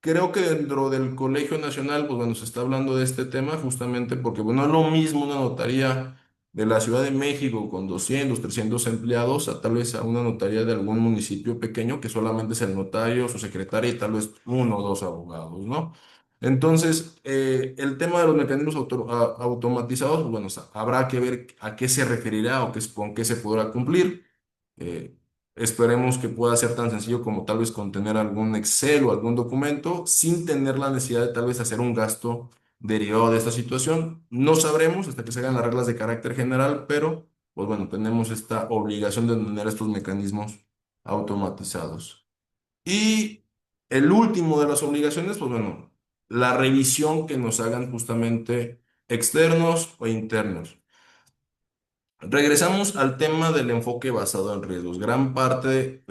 [SPEAKER 1] Creo que dentro del Colegio Nacional, pues bueno, se está hablando de este tema justamente porque, bueno, es lo mismo una notaría de la Ciudad de México con 200, 300 empleados a tal vez a una notaría de algún municipio pequeño que solamente es el notario, su secretaria y tal vez uno o dos abogados, ¿no? Entonces, el tema de los mecanismos automatizados, pues bueno, o sea, habrá que ver a qué se referirá o con qué se podrá cumplir. Eh, Esperemos que pueda ser tan sencillo como tal vez contener algún Excel o algún documento sin tener la necesidad de tal vez hacer un gasto derivado de esta situación. No sabremos hasta que se hagan las reglas de carácter general, pero pues bueno, tenemos esta obligación de tener estos mecanismos automatizados. Y el último de las obligaciones, pues bueno, la revisión que nos hagan justamente externos o internos. Regresamos al tema del enfoque basado en riesgos. Gran parte,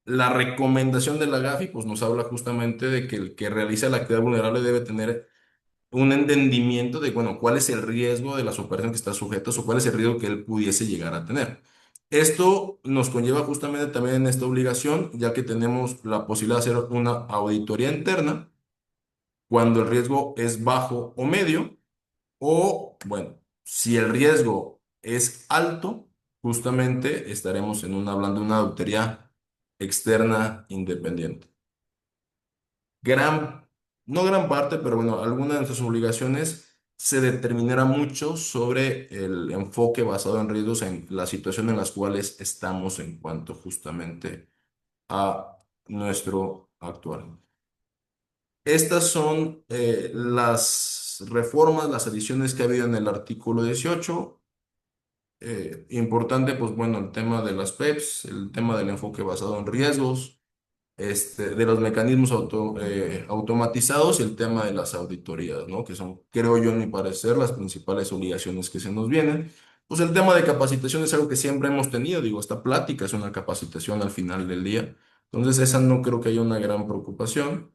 [SPEAKER 1] la recomendación de la GAFI, pues nos habla justamente de que el que realiza la actividad vulnerable debe tener un entendimiento de, bueno, cuál es el riesgo de las operaciones que está sujetas o cuál es el riesgo que él pudiese llegar a tener. Esto nos conlleva justamente también en esta obligación, ya que tenemos la posibilidad de hacer una auditoría interna cuando el riesgo es bajo o medio o, bueno, si el riesgo es alto, justamente estaremos hablando de una auditoría externa independiente. Gran, no gran parte, pero bueno, alguna de nuestras obligaciones se determinará mucho sobre el enfoque basado en riesgos en la situación en las cuales estamos en cuanto justamente a nuestro actual. Estas son las reformas, las adiciones que ha habido en el artículo 18. Importante, pues bueno, el tema de las PEPs, el tema del enfoque basado en riesgos, de los mecanismos automatizados y el tema de las auditorías, ¿no? Que son, creo yo, en mi parecer, las principales obligaciones que se nos vienen. Pues el tema de capacitación es algo que siempre hemos tenido, digo, esta plática es una capacitación al final del día, entonces esa no creo que haya una gran preocupación.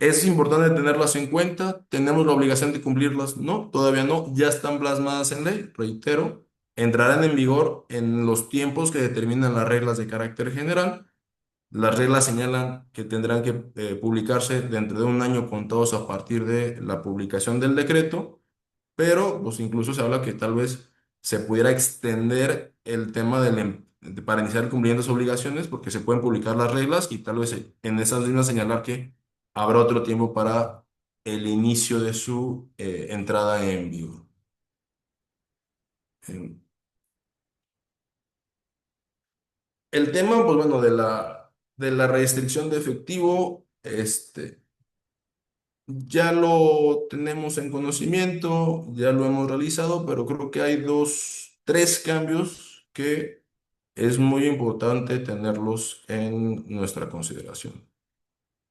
[SPEAKER 1] Es importante tenerlas en cuenta. ¿Tenemos la obligación de cumplirlas? No, todavía no. Ya están plasmadas en ley, reitero. Entrarán en vigor en los tiempos que determinan las reglas de carácter general. Las reglas señalan que tendrán que publicarse dentro de un año contados a partir de la publicación del decreto, pero pues incluso se habla que tal vez se pudiera extender el tema para iniciar cumpliendo las obligaciones, porque se pueden publicar las reglas y tal vez en esas mismas señalar que habrá otro tiempo para el inicio de su entrada en vigor. Eh, El tema, pues bueno, de la restricción de efectivo, ya lo tenemos en conocimiento, ya lo hemos realizado, pero creo que hay tres cambios que es muy importante tenerlos en nuestra consideración.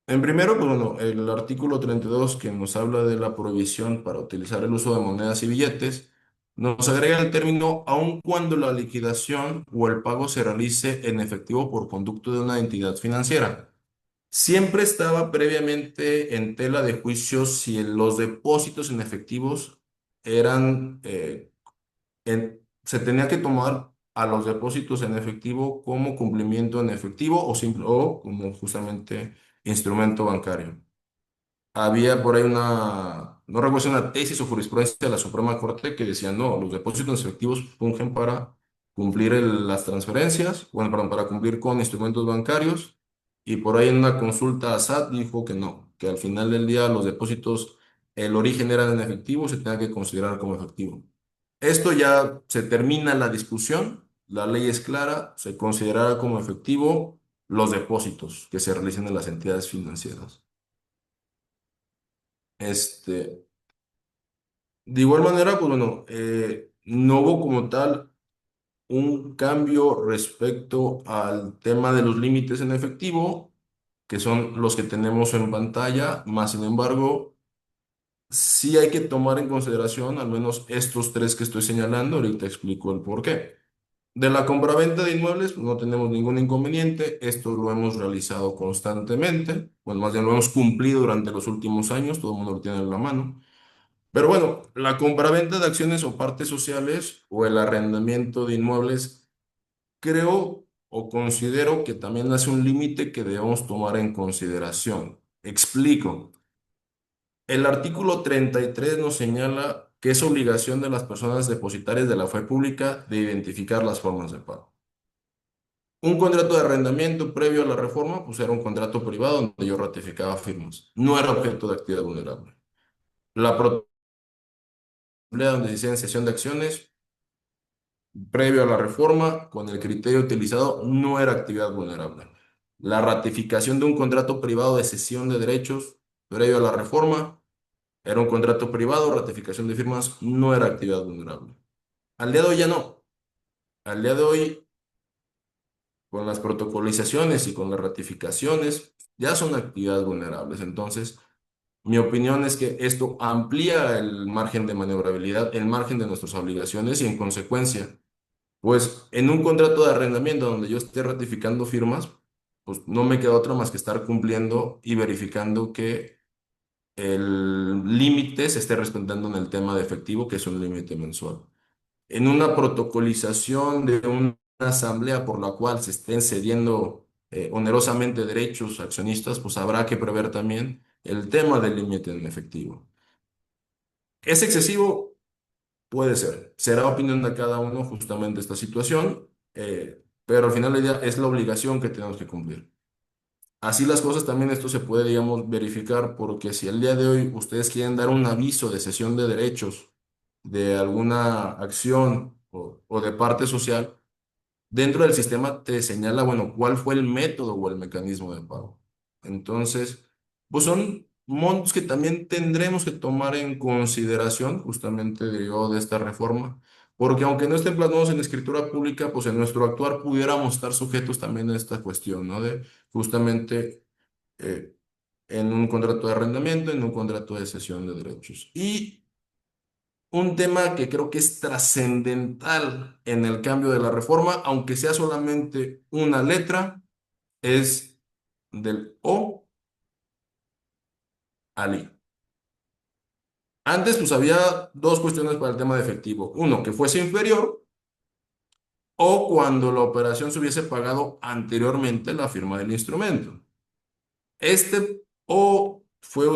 [SPEAKER 1] En primero, pues bueno, el artículo 32 que nos habla de la prohibición para utilizar el uso de monedas y billetes, nos agrega el término aun cuando la liquidación o el pago se realice en efectivo por conducto de una entidad financiera. Siempre estaba previamente en tela de juicio si los depósitos en efectivos eran, se tenía que tomar a los depósitos en efectivo como cumplimiento en efectivo o como justamente instrumento bancario. Había por ahí no recuerdo si una tesis o jurisprudencia de la Suprema Corte que decía, no, los depósitos efectivos fungen para cumplir las transferencias, bueno, perdón, para cumplir con instrumentos bancarios, y por ahí en una consulta a SAT dijo que no, que al final del día los depósitos, el origen era en efectivo, se tenía que considerar como efectivo. Esto ya se termina la discusión, la ley es clara, se considerará como efectivo los depósitos que se realicen en las entidades financieras. Este, de igual manera, pues bueno, no hubo como tal. un cambio respecto al tema de los límites en efectivo, que son los que tenemos en pantalla, más sin embargo, sí hay que tomar en consideración al menos estos tres que estoy señalando. Ahorita explico el por qué. De la compraventa de inmuebles, pues, no tenemos ningún inconveniente. Esto lo hemos realizado constantemente. Bueno, más bien lo hemos cumplido durante los últimos años. Todo el mundo lo tiene en la mano. Pero bueno, la compraventa de acciones o partes sociales o el arrendamiento de inmuebles, creo o considero que también hace un límite que debemos tomar en consideración. Explico. El artículo 33 nos señala que es obligación de las personas depositarias de la fe pública de identificar las formas de pago. Un contrato de arrendamiento previo a la reforma, pues era un contrato privado donde yo ratificaba firmas. No era objeto de actividad vulnerable. La propiedad donde se decía en cesión de acciones, previo a la reforma, con el criterio utilizado, no era actividad vulnerable. La ratificación de un contrato privado de cesión de derechos, previo a la reforma, era un contrato privado, ratificación de firmas, no era actividad vulnerable. Al día de hoy ya no. Al día de hoy, con las protocolizaciones y con las ratificaciones, ya son actividades vulnerables. Entonces, mi opinión es que esto amplía el margen de maniobrabilidad, el margen de nuestras obligaciones y en consecuencia, pues en un contrato de arrendamiento donde yo esté ratificando firmas, pues no me queda otra más que estar cumpliendo y verificando que el límite se esté respetando en el tema de efectivo, que es un límite mensual. En una protocolización de una asamblea por la cual se estén cediendo onerosamente derechos accionistas, pues habrá que prever también el tema del límite en efectivo. ¿Es excesivo? Puede ser. Será opinión de cada uno justamente esta situación, pero al final del día es la obligación que tenemos que cumplir. Así las cosas también esto se puede, digamos, verificar porque si el día de hoy ustedes quieren dar un aviso de cesión de derechos de alguna acción o de parte social, dentro del sistema te señala, bueno, cuál fue el método o el mecanismo de pago. Entonces, pues son montos que también tendremos que tomar en consideración, justamente derivado de esta reforma, porque aunque no estén plasmados en escritura pública, pues en nuestro actuar pudiéramos estar sujetos también a esta cuestión, ¿no? De justamente eh, en un contrato de arrendamiento, en un contrato de cesión de derechos. Y un tema que creo que es trascendental en el cambio de la reforma, aunque sea solamente una letra, es del O al I. Antes, pues había dos cuestiones para el tema de efectivo. Uno, que fuese inferior o cuando la operación se hubiese pagado anteriormente la firma del instrumento. Este O fue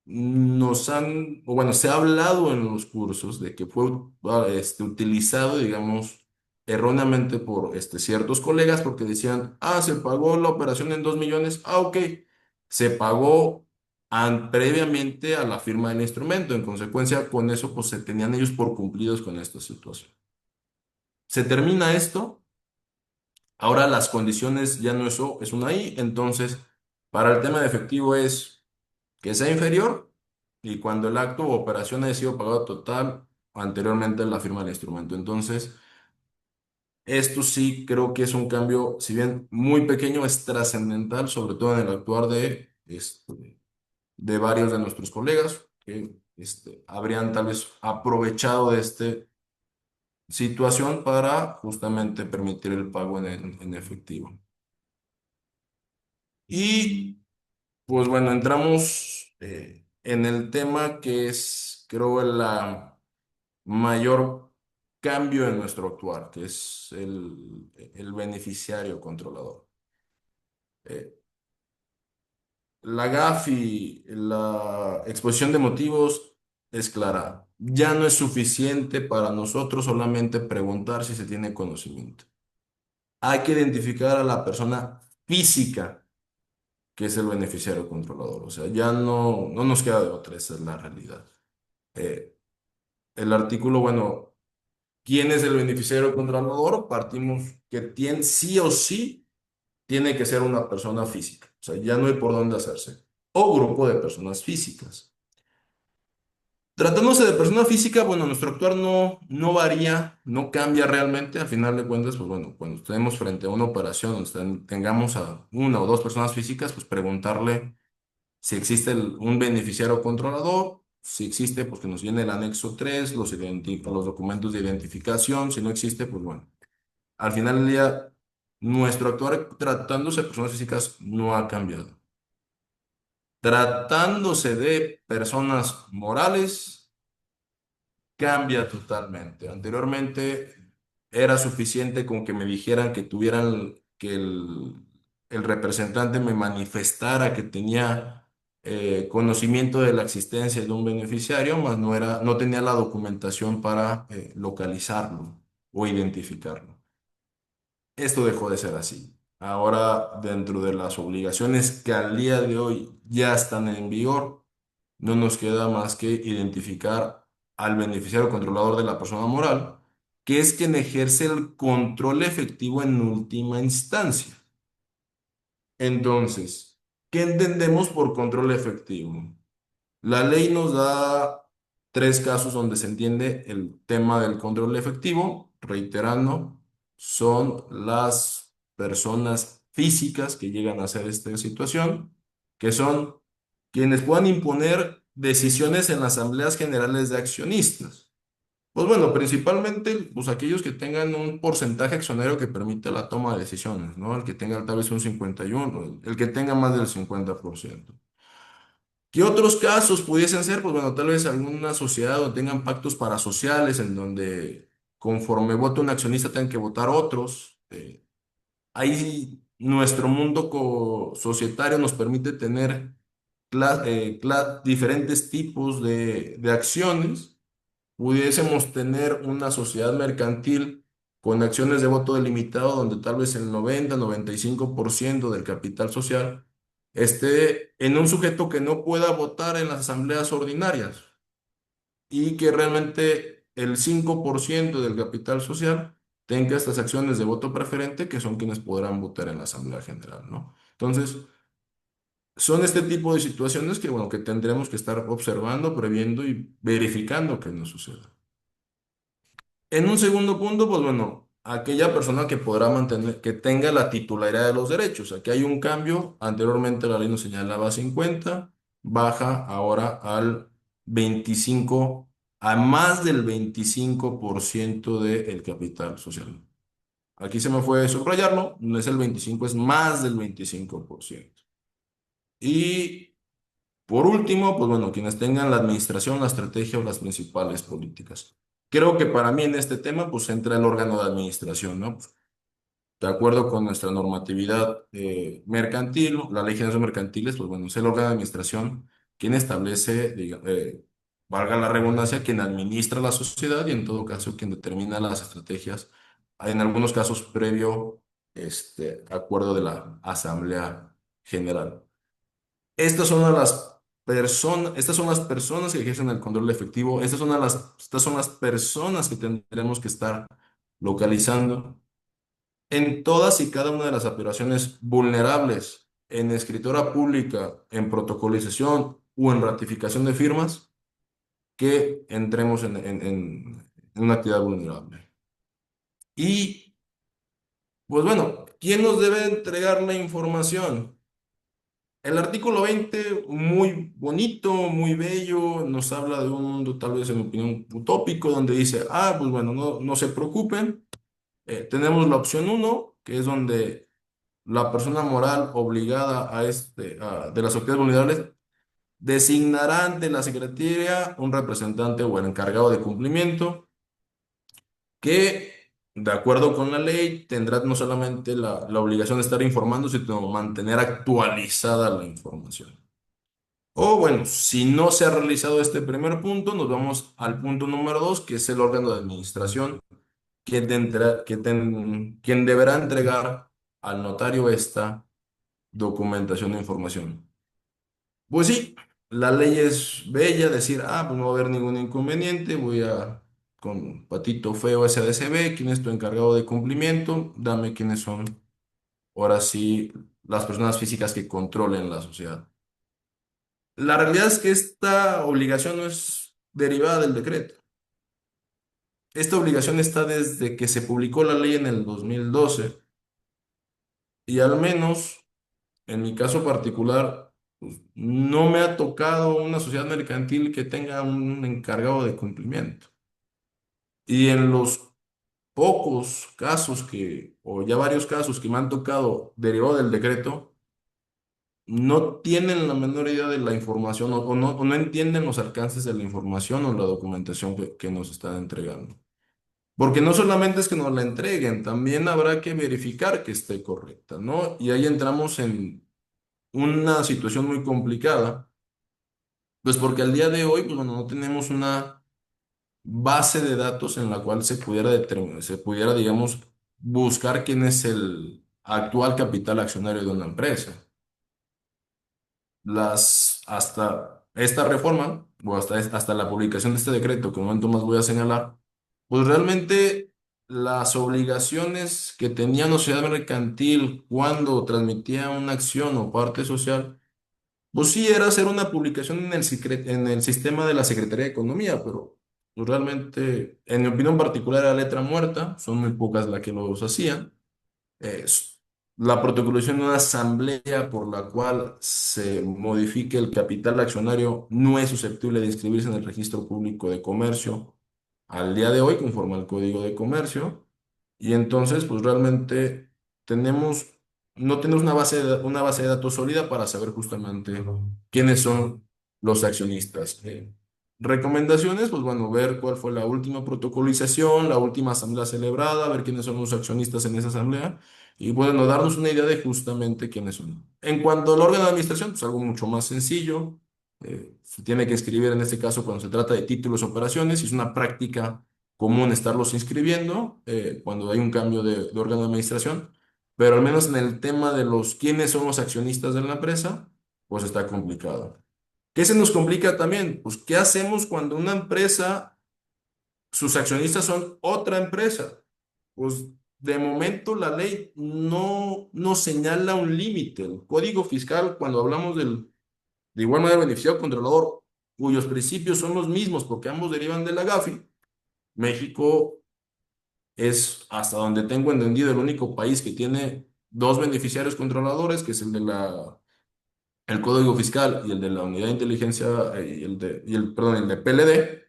[SPEAKER 1] o bueno, se ha hablado en los cursos de que fue utilizado, digamos, erróneamente por ciertos colegas porque decían, se pagó la operación en 2 millones, ok, se pagó previamente a la firma del instrumento, en consecuencia con eso pues se tenían ellos por cumplidos con esta situación. Se termina esto, ahora las condiciones ya no es O, es una I, entonces para el tema de efectivo es que sea inferior y cuando el acto o operación haya sido pagado total anteriormente a la firma del instrumento. Entonces, esto sí creo que es un cambio, si bien muy pequeño, es trascendental, sobre todo en el actuar de varios de nuestros colegas que habrían tal vez aprovechado de esta situación para justamente permitir el pago en efectivo. Y pues bueno, entramos en el tema que es, creo, la mayor cambio en nuestro actuar, que es el beneficiario controlador. Eh, la GAFI, la exposición de motivos es clara. Ya no es suficiente para nosotros solamente preguntar si se tiene conocimiento. Hay que identificar a la persona física que es el beneficiario controlador. O sea, ya no nos queda de otra, esa es la realidad. Eh, el artículo, bueno, ¿quién es el beneficiario controlador? Partimos que tiene, sí o sí tiene que ser una persona física. O sea, ya no hay por dónde hacerse. O grupo de personas físicas. Tratándose de persona física, bueno, nuestro actuar no varía, no cambia realmente. A final de cuentas, pues bueno, cuando estemos frente a una operación donde tengamos a una o dos personas físicas, pues preguntarle si existe un beneficiario controlador. Si existe, pues que nos viene el anexo 3, los documentos de identificación. Si no existe, pues bueno, al final del día, nuestro actuar tratándose de personas físicas no ha cambiado. Tratándose de personas morales, cambia totalmente. Anteriormente era suficiente con que me dijeran que el representante me manifestara que tenía conocimiento de la existencia de un beneficiario, mas no tenía la documentación para localizarlo o identificarlo. Esto dejó de ser así. Ahora, dentro de las obligaciones que al día de hoy ya están en vigor, no nos queda más que identificar al beneficiario controlador de la persona moral, que es quien ejerce el control efectivo en última instancia. Entonces, ¿qué entendemos por control efectivo? La ley nos da tres casos donde se entiende el tema del control efectivo. Reiterando, son las personas físicas que llegan a hacer esta situación, que son quienes puedan imponer decisiones en las asambleas generales de accionistas. Pues bueno, principalmente pues aquellos que tengan un porcentaje accionario que permita la toma de decisiones, ¿no? El que tenga tal vez un 51, el que tenga más del 50%. ¿Qué otros casos pudiesen ser? Pues bueno, tal vez alguna sociedad donde tengan pactos parasociales en donde conforme vote un accionista tengan que votar otros. Ahí nuestro mundo societario nos permite tener diferentes tipos de acciones. Pudiésemos tener una sociedad mercantil con acciones de voto delimitado donde tal vez el 90-95% del capital social esté en un sujeto que no pueda votar en las asambleas ordinarias y que realmente el 5% del capital social tenga estas acciones de voto preferente que son quienes podrán votar en la asamblea general, ¿no? Entonces, son este tipo de situaciones que, bueno, que tendremos que estar observando, previendo y verificando que no suceda. En un segundo punto, pues bueno, aquella persona que podrá mantener, que tenga la titularidad de los derechos. Aquí hay un cambio. Anteriormente la ley nos señalaba 50, baja ahora al 25, a más del 25% del capital social. Aquí se me fue subrayarlo, no es el 25, es más del 25%. Y por último, pues bueno, quienes tengan la administración, la estrategia o las principales políticas. Creo que para mí en este tema, pues entra el órgano de administración, ¿no? De acuerdo con nuestra normatividad mercantil, la ley general de mercantiles, pues bueno, es el órgano de administración quien establece, valga la redundancia, quien administra la sociedad y en todo caso quien determina las estrategias, en algunos casos previo acuerdo de la Asamblea General. Estas son las personas que ejercen el control efectivo. Estas son las personas que tendremos que estar localizando en todas y cada una de las operaciones vulnerables, en escritura pública, en protocolización o en ratificación de firmas, que entremos en una actividad vulnerable. Y, pues bueno, ¿quién nos debe entregar la información? El artículo 20 muy bonito, muy bello, nos habla de un mundo tal vez en mi opinión utópico, donde dice, pues bueno, no se preocupen, tenemos la opción uno que es donde la persona moral obligada de las actividades vulnerables designará ante la Secretaría un representante o el encargado de cumplimiento que, de acuerdo con la ley, tendrá no solamente la obligación de estar informando, sino mantener actualizada la información. O bueno, si no se ha realizado este primer punto, nos vamos al punto número dos, que es el órgano de administración, quien deberá entregar al notario esta documentación de información. Pues sí, la ley es bella, decir, pues no va a haber ningún inconveniente, voy a, con patito feo SDCB, quién es tu encargado de cumplimiento, dame quiénes son, ahora sí, las personas físicas que controlen la sociedad. La realidad es que esta obligación no es derivada del decreto. Esta obligación está desde que se publicó la ley en el 2012 y al menos en mi caso particular, pues, no me ha tocado una sociedad mercantil que tenga un encargado de cumplimiento. Y en los pocos casos o ya varios casos que me han tocado derivado del decreto, no tienen la menor idea de la información o no entienden los alcances de la información o la documentación que nos están entregando. Porque no solamente es que nos la entreguen, también habrá que verificar que esté correcta, ¿no? Y ahí entramos en una situación muy complicada, pues porque al día de hoy, pues bueno, no tenemos una base de datos en la cual se pudiera determinar, se pudiera, digamos, buscar quién es el actual capital accionario de una empresa. Hasta esta reforma, o hasta la publicación de este decreto, que un momento más voy a señalar, pues realmente las obligaciones que tenía una sociedad mercantil cuando transmitía una acción o parte social, pues sí, era hacer una publicación en el sistema de la Secretaría de Economía, pero pues realmente, en mi opinión particular, era letra muerta, son muy pocas las que los hacían. Es la protocolización de una asamblea por la cual se modifique el capital accionario no es susceptible de inscribirse en el registro público de comercio al día de hoy, conforme al Código de Comercio. Y entonces, pues realmente tenemos, no tenemos una base de datos sólida para saber justamente quiénes son los accionistas. Recomendaciones, pues bueno, ver cuál fue la última protocolización, la última asamblea celebrada, ver quiénes son los accionistas en esa asamblea y bueno, darnos una idea de justamente quiénes son. En cuanto al órgano de administración, pues algo mucho más sencillo. Se tiene que escribir en este caso cuando se trata de títulos o operaciones y es una práctica común estarlos inscribiendo cuando hay un cambio de órgano de administración, pero al menos en el tema de los quiénes son los accionistas de la empresa, pues está complicado. ¿Qué se nos complica también? Pues, ¿qué hacemos cuando una empresa, sus accionistas son otra empresa? Pues, de momento la ley no señala un límite. El Código Fiscal, cuando hablamos de igual manera beneficiario controlador, cuyos principios son los mismos porque ambos derivan de la GAFI, México es, hasta donde tengo entendido, el único país que tiene dos beneficiarios controladores, que es el Código Fiscal y el de la Unidad de Inteligencia, perdón, el de PLD,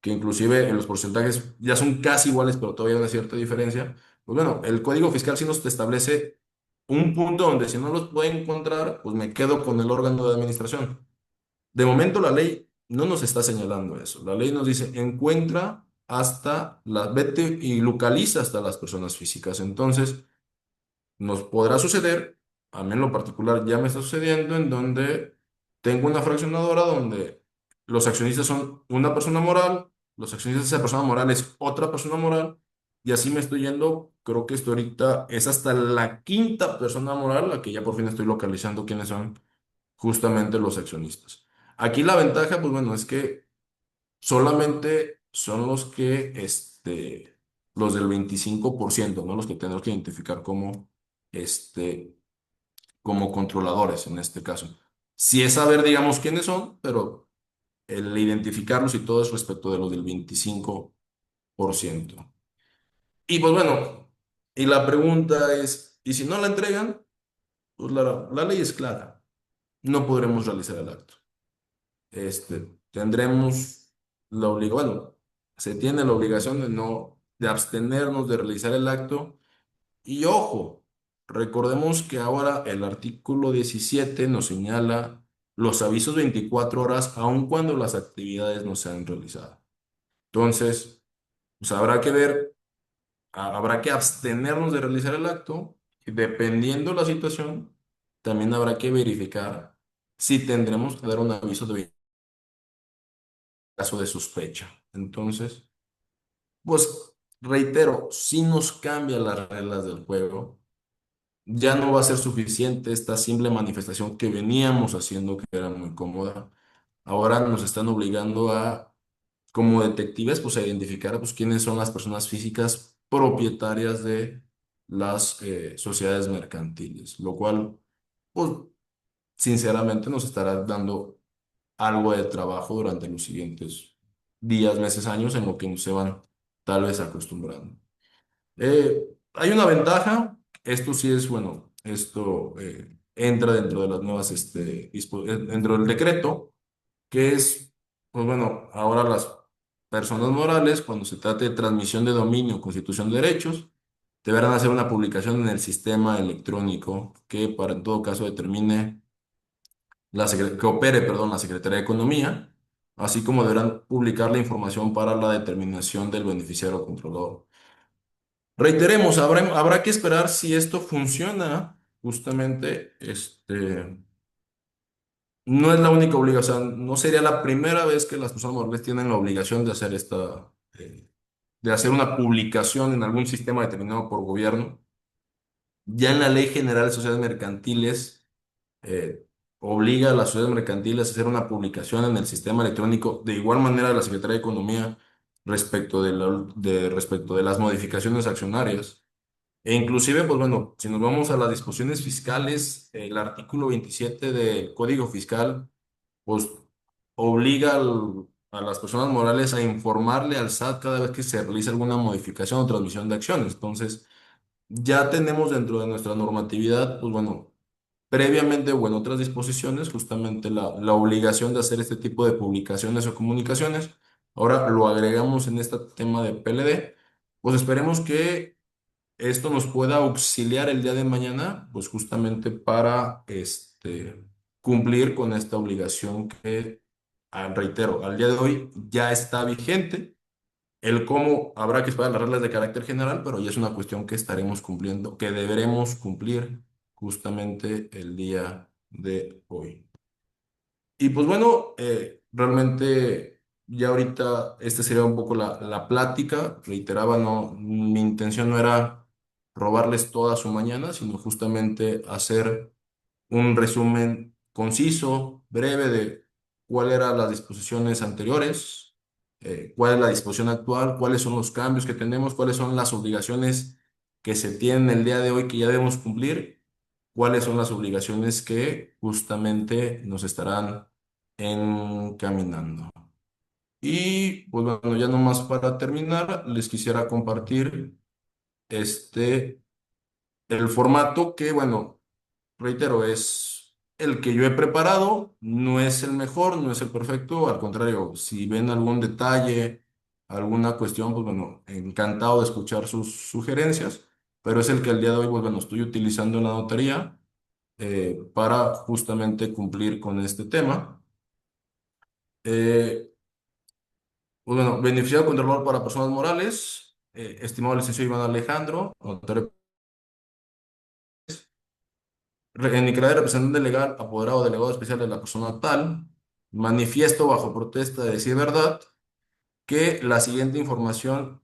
[SPEAKER 1] que inclusive en los porcentajes ya son casi iguales, pero todavía hay una cierta diferencia. Pues bueno, el Código Fiscal sí nos establece un punto donde si no los puedo encontrar, pues me quedo con el órgano de administración. De momento la ley no nos está señalando eso. La ley nos dice, vete y localiza hasta las personas físicas. Entonces, nos podrá suceder, a mí en lo particular ya me está sucediendo, en donde tengo una fraccionadora donde los accionistas son una persona moral, los accionistas de esa persona moral es otra persona moral, y así me estoy yendo, creo que esto ahorita es hasta la quinta persona moral, la que ya por fin estoy localizando quiénes son justamente los accionistas. Aquí la ventaja, pues bueno, es que solamente son los del 25%, ¿no? Los que tenemos que identificar este, como controladores en este caso. Sí es saber, digamos, quiénes son, pero el identificarlos y todo es respecto de los del 25%. Y pues bueno, y la pregunta es, ¿y si no la entregan? Pues la ley es clara, no podremos realizar el acto. Tendremos bueno, se tiene la obligación de abstenernos de realizar el acto. Y ojo, recordemos que ahora el artículo 17 nos señala los avisos 24 horas, aun cuando las actividades no se han realizado. Entonces, pues habrá que ver, habrá que abstenernos de realizar el acto y dependiendo la situación, también habrá que verificar si tendremos que dar un aviso de caso de sospecha. Entonces, pues reitero, si nos cambia las reglas del juego, ya no va a ser suficiente esta simple manifestación que veníamos haciendo, que era muy cómoda. Ahora nos están obligando como detectives, pues a identificar pues, quiénes son las personas físicas propietarias de las sociedades mercantiles, lo cual, pues, sinceramente nos estará dando algo de trabajo durante los siguientes días, meses, años en lo que se van tal vez acostumbrando. Hay una ventaja, esto sí es, bueno, esto entra dentro de las nuevas, dentro del decreto, que es, pues bueno, ahora las personas morales, cuando se trate de transmisión de dominio, constitución de derechos, deberán hacer una publicación en el sistema electrónico que para en todo caso determine que opere, perdón, la Secretaría de Economía, así como deberán publicar la información para la determinación del beneficiario controlador. Reiteremos, habrá que esperar si esto funciona. Justamente, no es la única obligación, o sea, no sería la primera vez que las personas morales tienen la obligación de hacer de hacer una publicación en algún sistema determinado por gobierno. Ya en la Ley General de Sociedades Mercantiles, eh, obliga a las sociedades mercantiles a hacer una publicación en el sistema electrónico, de igual manera la Secretaría de Economía respecto de las modificaciones accionarias. E inclusive, pues bueno, si nos vamos a las disposiciones fiscales, el artículo 27 del Código Fiscal, pues obliga a las personas morales a informarle al SAT cada vez que se realiza alguna modificación o transmisión de acciones. Entonces, ya tenemos dentro de nuestra normatividad, pues bueno, previamente o en otras disposiciones, justamente la obligación de hacer este tipo de publicaciones o comunicaciones. Ahora lo agregamos en este tema de PLD, pues esperemos que esto nos pueda auxiliar el día de mañana, pues justamente para cumplir con esta obligación que, reitero, al día de hoy ya está vigente. El cómo habrá que esperar las reglas de carácter general, pero ya es una cuestión que estaremos cumpliendo, que deberemos cumplir justamente el día de hoy. Y pues bueno, realmente ya ahorita esta sería un poco la plática. Reiteraba, no, mi intención no era robarles toda su mañana, sino justamente hacer un resumen conciso, breve de cuáles eran las disposiciones anteriores, cuál es la disposición actual, cuáles son los cambios que tenemos, cuáles son las obligaciones que se tienen el día de hoy que ya debemos cumplir, cuáles son las obligaciones que justamente nos estarán encaminando. Y pues bueno, ya nomás para terminar, les quisiera compartir este, el formato que, bueno, reitero, es el que yo he preparado, no es el mejor, no es el perfecto, al contrario, si ven algún detalle, alguna cuestión, pues bueno, encantado de escuchar sus sugerencias, pero es el que al día de hoy, pues bueno, estoy utilizando en la notaría para justamente cumplir con este tema. Eh, pues bueno, beneficiario controlador para personas morales, estimado licenciado Iván Alejandro, notario en mi calidad de representante legal, apoderado delegado especial de la persona tal, manifiesto bajo protesta de decir verdad que la siguiente información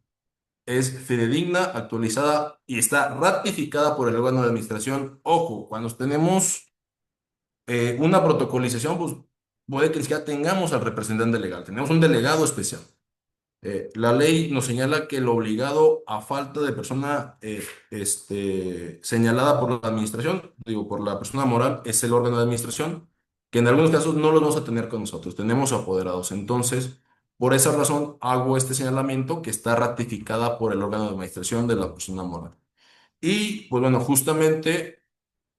[SPEAKER 1] es fidedigna, actualizada y está ratificada por el órgano de administración. Ojo, cuando tenemos una protocolización, pues puede que ni siquiera tengamos al representante legal, tenemos un delegado especial. La ley nos señala que lo obligado a falta de persona señalada por la administración, digo, por la persona moral, es el órgano de administración, que en algunos casos no los vamos a tener con nosotros, tenemos apoderados. Entonces, por esa razón hago este señalamiento que está ratificada por el órgano de administración de la persona moral. Y, pues bueno, justamente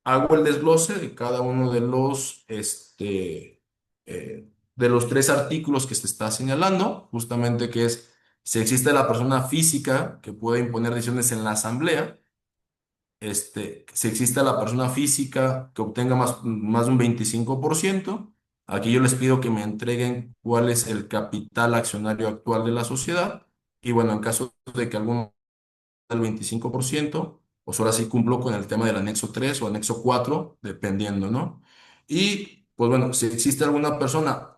[SPEAKER 1] hago el desglose de cada uno de los tres artículos que se está señalando, justamente que es si existe la persona física que puede imponer decisiones en la asamblea, si existe la persona física que obtenga más de un 25%, aquí yo les pido que me entreguen cuál es el capital accionario actual de la sociedad, y bueno, en caso de que alguno del 25%, pues ahora sí cumplo con el tema del anexo 3 o anexo 4 dependiendo, ¿no? Y pues bueno, si existe alguna persona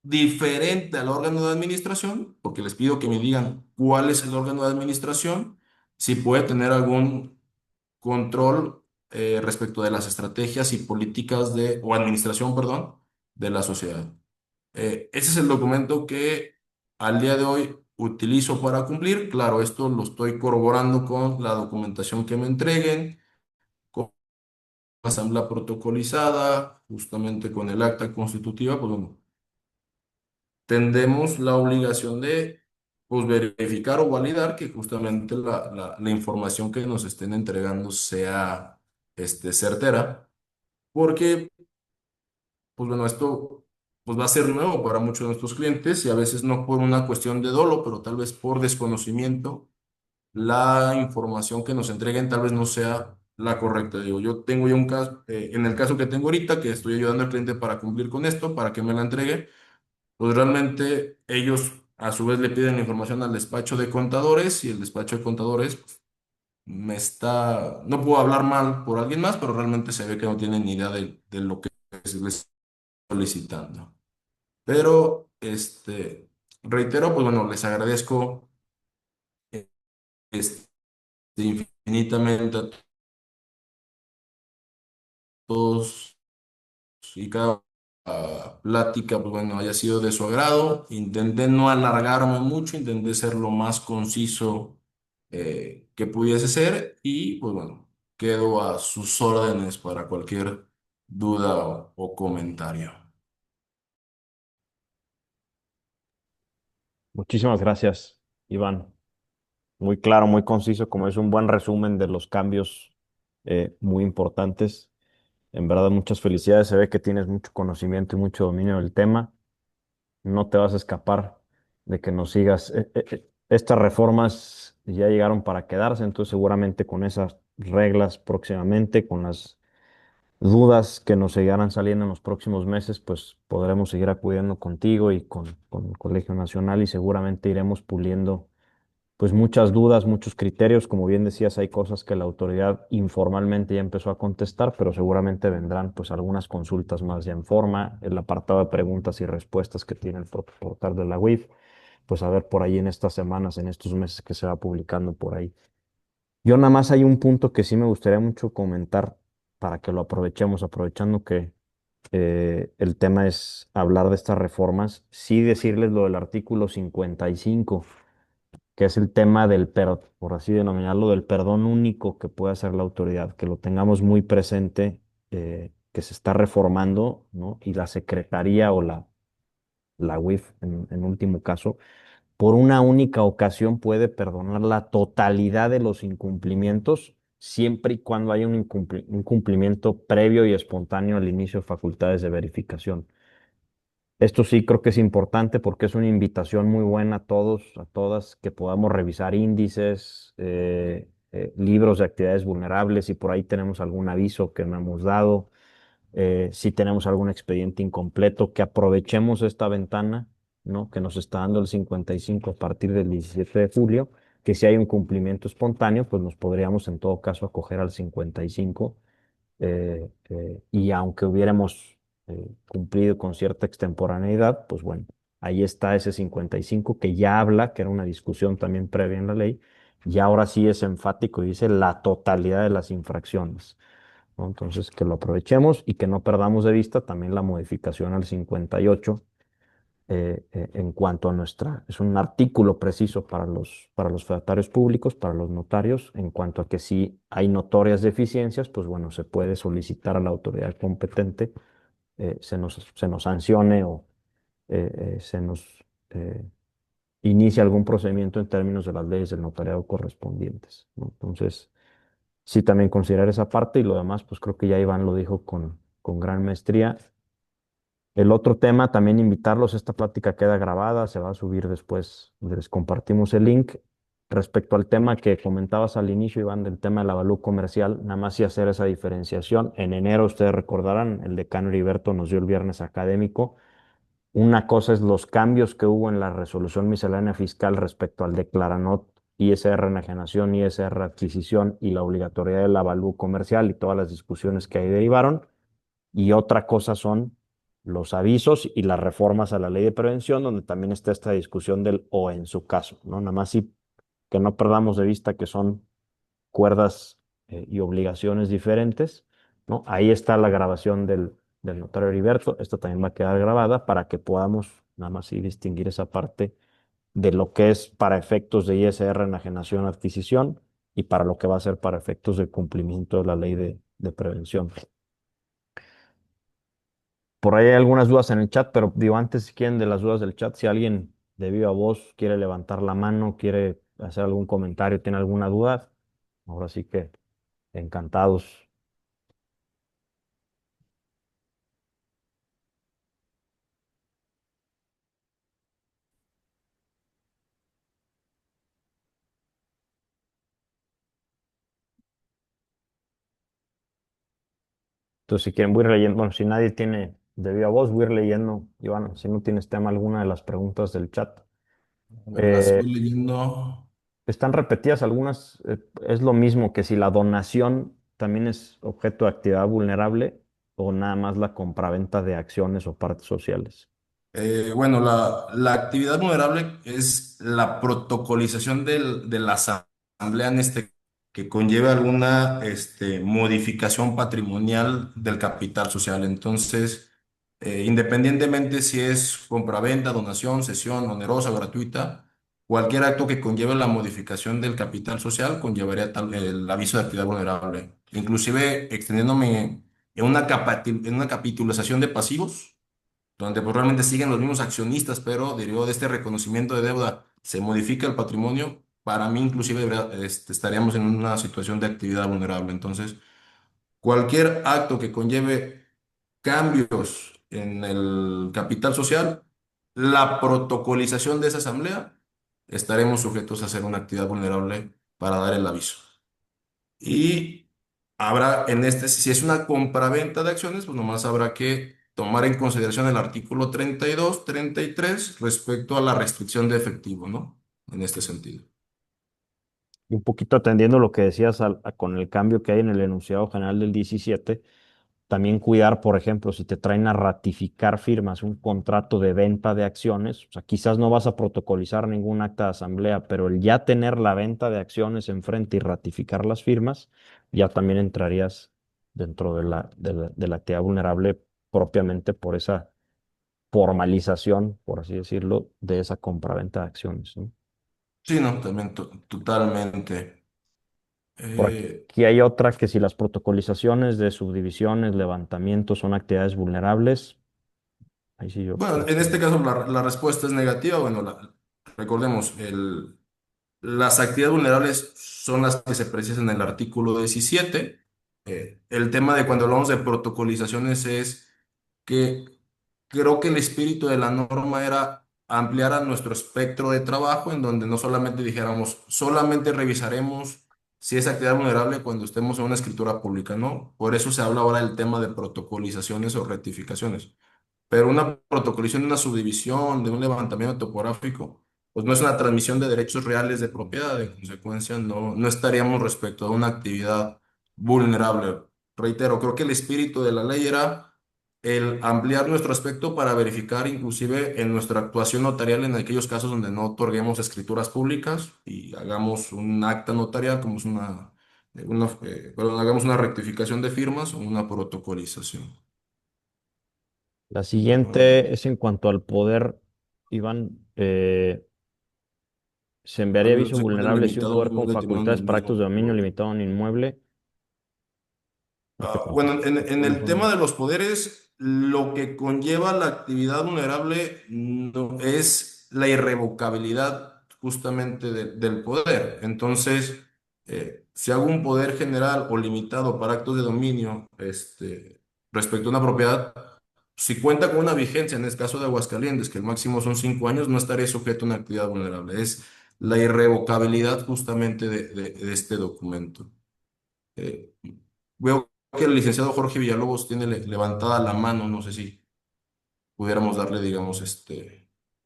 [SPEAKER 1] diferente al órgano de administración, porque les pido que me digan cuál es el órgano de administración, si puede tener algún control respecto de las estrategias y políticas o administración, perdón, de la sociedad. Ese es el documento que al día de hoy utilizo para cumplir. Claro, esto lo estoy corroborando con la documentación que me entreguen, con la asamblea protocolizada, justamente con el acta constitutiva, pues bueno, tendemos la obligación de pues, verificar o validar que justamente la información que nos estén entregando sea certera, porque pues bueno, esto pues va a ser nuevo para muchos de nuestros clientes y a veces no por una cuestión de dolo, pero tal vez por desconocimiento, la información que nos entreguen tal vez no sea la correcta. Digo, yo tengo ya un caso, en el caso que tengo ahorita, que estoy ayudando al cliente para cumplir con esto, para que me la entregue, pues realmente ellos a su vez le piden la información al despacho de contadores y el despacho de contadores pues, no puedo hablar mal por alguien más, pero realmente se ve que no tienen ni idea de lo que se les está solicitando. Pero, reitero, pues bueno, les agradezco eh, este, infinitamente a todos y cada plática, pues bueno, haya sido de su agrado. Intenté no alargarme mucho, intenté ser lo más conciso que pudiese ser y pues bueno, quedo a sus órdenes para cualquier duda o comentario.
[SPEAKER 2] Muchísimas gracias, Iván. Muy claro, muy conciso, como es un buen resumen de los cambios muy importantes. En verdad, muchas felicidades. Se ve que tienes mucho conocimiento y mucho dominio del tema. No te vas a escapar de que nos sigas. Estas reformas ya llegaron para quedarse, entonces seguramente con esas reglas próximamente, con las dudas que nos seguirán saliendo en los próximos meses, pues podremos seguir acudiendo contigo y con el Colegio Nacional y seguramente iremos puliendo pues muchas dudas, muchos criterios. Como bien decías, hay cosas que la autoridad informalmente ya empezó a contestar, pero seguramente vendrán pues algunas consultas más ya en forma, el apartado de preguntas y respuestas que tiene el propio portal de la UIF, pues a ver por ahí en estas semanas, en estos meses que se va publicando por ahí. Yo nada más hay un punto que sí me gustaría mucho comentar para que lo aprovechemos, aprovechando que el tema es hablar de estas reformas, sí decirles lo del artículo 55 que es el tema por así denominarlo, del perdón único que puede hacer la autoridad, que lo tengamos muy presente, que se está reformando, ¿no? Y la Secretaría o la UIF, en último caso, por una única ocasión puede perdonar la totalidad de los incumplimientos, siempre y cuando haya un cumplimiento previo y espontáneo al inicio de facultades de verificación. Esto sí creo que es importante porque es una invitación muy buena a todos, a todas, que podamos revisar índices, libros de actividades vulnerables, si por ahí tenemos algún aviso que no hemos dado, si tenemos algún expediente incompleto, que aprovechemos esta ventana, ¿no? Que nos está dando el 55 a partir del 17 de julio, que si hay un cumplimiento espontáneo, pues nos podríamos en todo caso acoger al 55 y aunque hubiéramos cumplido con cierta extemporaneidad, pues bueno, ahí está ese 55 que ya habla, que era una discusión también previa en la ley, y ahora sí es enfático y dice la totalidad de las infracciones, ¿no? Entonces, que lo aprovechemos y que no perdamos de vista también la modificación al 58 en cuanto a es un artículo preciso para los fedatarios públicos, para los notarios, en cuanto a que si hay notorias deficiencias, pues bueno, se puede solicitar a la autoridad competente, se nos sancione o se nos inicie algún procedimiento en términos de las leyes del notariado correspondientes, ¿no? Entonces, sí también considerar esa parte y lo demás, pues creo que ya Iván lo dijo con gran maestría. El otro tema, también invitarlos, esta plática queda grabada, se va a subir después, les compartimos el link. Respecto al tema que comentabas al inicio, Iván, del tema del avalúo comercial, nada más y hacer esa diferenciación. En enero, ustedes recordarán, el decano Heriberto nos dio el viernes académico. Una cosa es los cambios que hubo en la resolución miscelánea fiscal respecto al declaranot, ISR enajenación, ISR adquisición y la obligatoriedad del avalúo comercial y todas las discusiones que ahí derivaron. Y otra cosa son los avisos y las reformas a la ley de prevención, donde también está esta discusión del o en su caso, ¿no? Nada más sí que no perdamos de vista que son cuerdas y obligaciones diferentes, ¿no? Ahí está la grabación del notario Heriberto, esta también va a quedar grabada para que podamos nada más sí distinguir esa parte de lo que es para efectos de ISR, enajenación, adquisición y para lo que va a ser para efectos de cumplimiento de la ley de prevención. Por ahí hay algunas dudas en el chat, pero digo, antes, si quieren, de las dudas del chat, si alguien de viva voz quiere levantar la mano, quiere hacer algún comentario, tiene alguna duda, ahora sí que encantados. Entonces, si quieren, voy a ir leyendo. Bueno, si nadie tiene de viva voz, voy a ir leyendo. Iván, si no tienes tema alguna de las preguntas del chat.
[SPEAKER 1] A ver, las
[SPEAKER 2] Eh,
[SPEAKER 1] voy leyendo.
[SPEAKER 2] Están repetidas algunas. Es lo mismo que si la donación también es objeto de actividad vulnerable o nada más la compraventa de acciones o partes sociales.
[SPEAKER 1] Bueno, la actividad vulnerable es la protocolización de la asamblea en que conlleve alguna modificación patrimonial del capital social. Entonces, independientemente si es compraventa, donación, cesión, onerosa, gratuita, cualquier acto que conlleve la modificación del capital social conllevaría el aviso de actividad vulnerable. Inclusive extendiéndome en una capitalización de pasivos donde pues, realmente siguen los mismos accionistas, pero derivado de este reconocimiento de deuda se modifica el patrimonio, para mí inclusive estaríamos en una situación de actividad vulnerable. Entonces, cualquier acto que conlleve cambios en el capital social, la protocolización de esa asamblea, estaremos sujetos a ser una actividad vulnerable para dar el aviso. Y habrá si es una compraventa de acciones, pues nomás habrá que tomar en consideración el artículo 32, 33 respecto a la restricción de efectivo, ¿no? En este sentido.
[SPEAKER 2] Y un poquito atendiendo lo que decías con el cambio que hay en el enunciado general del 17, también cuidar, por ejemplo, si te traen a ratificar firmas, un contrato de venta de acciones, o sea, quizás no vas a protocolizar ningún acta de asamblea, pero el ya tener la venta de acciones enfrente y ratificar las firmas, ya también entrarías dentro de la actividad vulnerable propiamente por esa formalización, por así decirlo, de esa compraventa de acciones, ¿no?
[SPEAKER 1] Sí, no, también totalmente.
[SPEAKER 2] Por
[SPEAKER 1] Eh,
[SPEAKER 2] aquí hay otra que si las protocolizaciones de subdivisiones, levantamientos son actividades vulnerables, ahí sí yo
[SPEAKER 1] bueno, en este caso la respuesta es negativa. Bueno, recordemos, las actividades vulnerables son las que se precisan en el artículo 17. El tema de cuando hablamos de protocolizaciones es que creo que el espíritu de la norma era ampliar a nuestro espectro de trabajo, en donde no solamente dijéramos, solamente revisaremos si es actividad vulnerable cuando estemos en una escritura pública, ¿no? Por eso se habla ahora del tema de protocolizaciones o rectificaciones. Pero una protocolización de una subdivisión, de un levantamiento topográfico, pues no es una transmisión de derechos reales de propiedad. En consecuencia, no estaríamos respecto a una actividad vulnerable. Reitero, creo que el espíritu de la ley era el ampliar nuestro aspecto para verificar inclusive en nuestra actuación notarial en aquellos casos donde no otorguemos escrituras públicas y hagamos un acta notarial como es perdón, hagamos una rectificación de firmas o una protocolización.
[SPEAKER 2] La
[SPEAKER 1] Ah,
[SPEAKER 2] siguiente es en cuanto al poder, Iván. Se enviaría
[SPEAKER 1] al
[SPEAKER 2] aviso
[SPEAKER 1] se encuentra
[SPEAKER 2] vulnerable si un
[SPEAKER 1] limitado,
[SPEAKER 2] poder con
[SPEAKER 1] inmueble, timón
[SPEAKER 2] facultades
[SPEAKER 1] del
[SPEAKER 2] para actos
[SPEAKER 1] mismo
[SPEAKER 2] de dominio
[SPEAKER 1] poder.
[SPEAKER 2] limitado en inmueble. No te
[SPEAKER 1] Bueno,
[SPEAKER 2] contesté.
[SPEAKER 1] en el tema de los poderes, lo que conlleva la actividad vulnerable no, es la irrevocabilidad justamente del poder. Entonces, si hago un poder general o limitado para actos de dominio respecto a una propiedad, si cuenta con una vigencia, en el caso de Aguascalientes, que el máximo son 5 años, no estaré sujeto a una actividad vulnerable. Es la irrevocabilidad justamente de este documento. Eh, Veo que el licenciado Jorge Villalobos tiene levantada la mano, no sé si pudiéramos darle, digamos,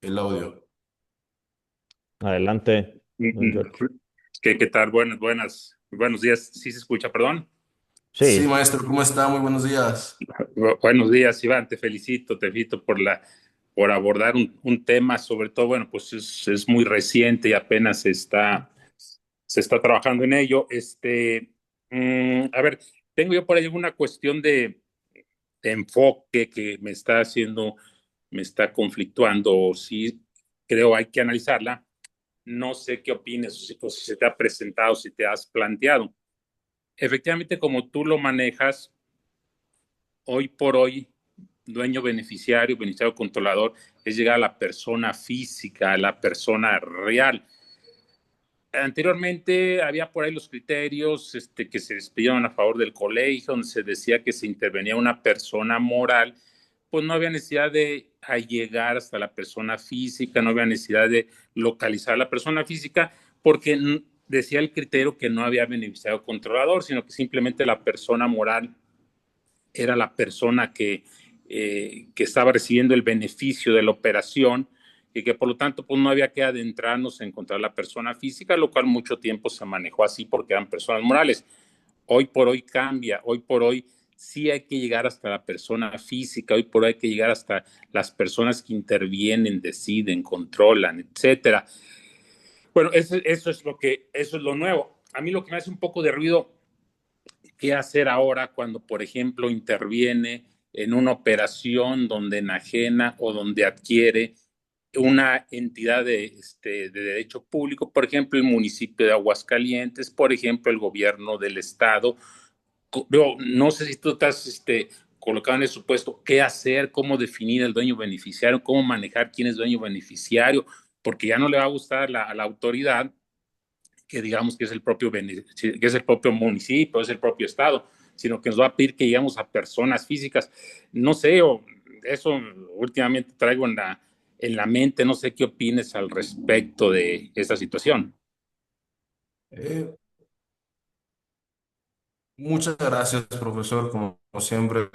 [SPEAKER 1] el audio.
[SPEAKER 2] Adelante, don
[SPEAKER 3] Mm,
[SPEAKER 2] George.
[SPEAKER 3] ¿Qué tal? Buenos días. ¿Sí se escucha, perdón?
[SPEAKER 1] Sí,
[SPEAKER 2] Sí,
[SPEAKER 1] maestro, ¿cómo está? Muy buenos días.
[SPEAKER 3] Buenos días, Iván. Te felicito por abordar un tema, sobre todo, bueno, pues es muy reciente y apenas se está trabajando en ello. A ver, tengo yo por ahí una cuestión de enfoque que me está conflictuando, o sí creo hay que analizarla. No sé qué opines o si se te ha presentado, si te has planteado. Efectivamente, como tú lo manejas, hoy por hoy dueño beneficiario controlador, es llegar a la persona física, a la persona real. Anteriormente había por ahí los criterios que se despidieron a favor del colegio, donde se decía que se intervenía una persona moral, pues no había necesidad de llegar hasta la persona física, no había necesidad de localizar a la persona física, porque decía el criterio que no había beneficiario controlador, sino que simplemente la persona moral era la persona que estaba recibiendo el beneficio de la operación y que por lo tanto pues no había que adentrarnos en encontrar la persona física, lo cual mucho tiempo se manejó así porque eran personas morales. Hoy por hoy cambia, hoy por hoy sí hay que llegar hasta la persona física, hoy por hoy hay que llegar hasta las personas que intervienen, deciden, controlan, etcétera. Bueno, eso es lo nuevo. A mí lo que me hace un poco de ruido, qué hacer ahora cuando, por ejemplo, interviene en una operación donde enajena o donde adquiere una entidad de derecho público, por ejemplo, el municipio de Aguascalientes, por ejemplo, el gobierno del estado. Yo no sé si tú estás colocado en el supuesto, qué hacer, cómo definir el dueño beneficiario, cómo manejar quién es dueño beneficiario, porque ya no le va a gustar a la autoridad que digamos que es el propio que es el propio municipio, es el propio estado, sino que nos va a pedir que lleguemos a personas físicas. No sé, o eso últimamente traigo en la mente, no sé qué opines al respecto de esta situación.
[SPEAKER 1] Eh, Muchas gracias, profesor, como siempre,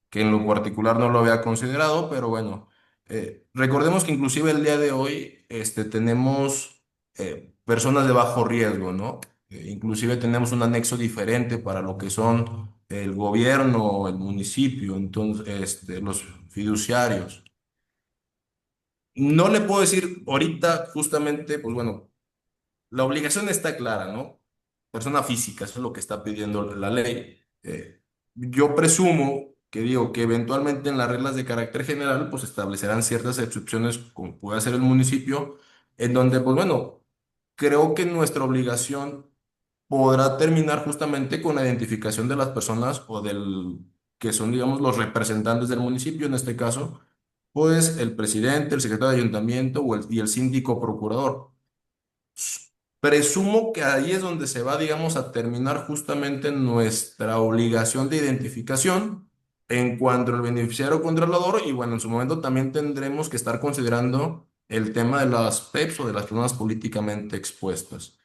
[SPEAKER 1] que en lo particular no lo había considerado, pero bueno, recordemos que inclusive el día de hoy tenemos personas de bajo riesgo, ¿no? Inclusive tenemos un anexo diferente para lo que son el gobierno, el municipio, entonces, los fiduciarios. No le puedo decir ahorita justamente, pues bueno, la obligación está clara, ¿no? Persona física, eso es lo que está pidiendo la ley. Yo presumo que digo que eventualmente en las reglas de carácter general, pues establecerán ciertas excepciones, como puede ser el municipio, en donde, pues bueno, creo que nuestra obligación podrá terminar justamente con la identificación de las personas o del que son, digamos, los representantes del municipio, en este caso, pues el presidente, el secretario de ayuntamiento y el síndico procurador. Presumo que ahí es donde se va, digamos, a terminar justamente nuestra obligación de identificación en cuanto al beneficiario controlador y bueno, en su momento también tendremos que estar considerando el tema de las PEPs o de las personas políticamente expuestas.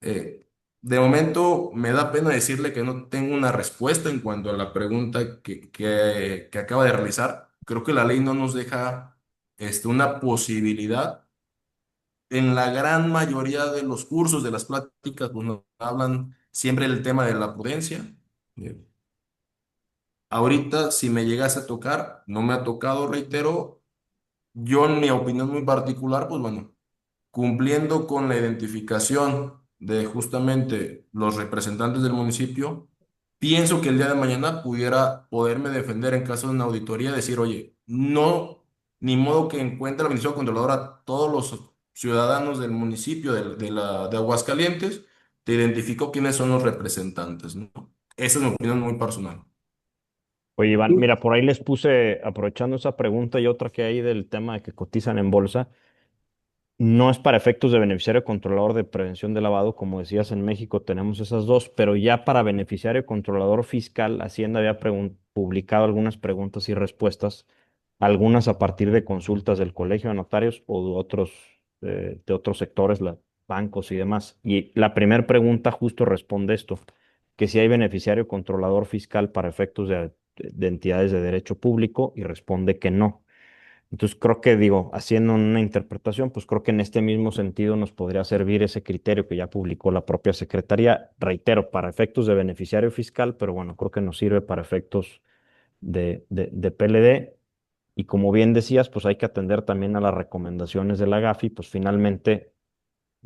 [SPEAKER 1] Eh, de momento me da pena decirle que no tengo una respuesta en cuanto a la pregunta que acaba de realizar. Creo que la ley no nos deja una posibilidad en la gran mayoría de los cursos, de las pláticas, pues nos hablan siempre del tema de la prudencia. Eh, Ahorita, si me llegase a tocar, no me ha tocado, reitero, yo en mi opinión muy particular, pues bueno, cumpliendo con la identificación de justamente los representantes del municipio, pienso que el día de mañana pudiera poderme defender en caso de una auditoría, decir, oye, no, ni modo que encuentre la administración controladora a todos los ciudadanos del municipio de Aguascalientes, te identifico quiénes son los representantes, ¿no? Esa es mi opinión muy personal.
[SPEAKER 2] Oye, Iván, mira, por ahí les puse, aprovechando esa pregunta y otra que hay del tema de que cotizan en bolsa. No es para efectos de beneficiario controlador de prevención de lavado, como decías, en México tenemos esas dos, pero ya para beneficiario controlador fiscal, Hacienda había publicado algunas preguntas y respuestas, algunas a partir de consultas del Colegio de Notarios o de otros sectores, bancos y demás. Y la primera pregunta justo responde esto, que si hay beneficiario controlador fiscal para efectos de entidades de derecho público, y responde que no. Entonces creo que digo, haciendo una interpretación, pues creo que en este mismo sentido nos podría servir ese criterio que ya publicó la propia Secretaría, reitero, para efectos de beneficiario fiscal, pero bueno, creo que nos sirve para efectos de PLD. Y como bien decías, pues hay que atender también a las recomendaciones de la GAFI, pues finalmente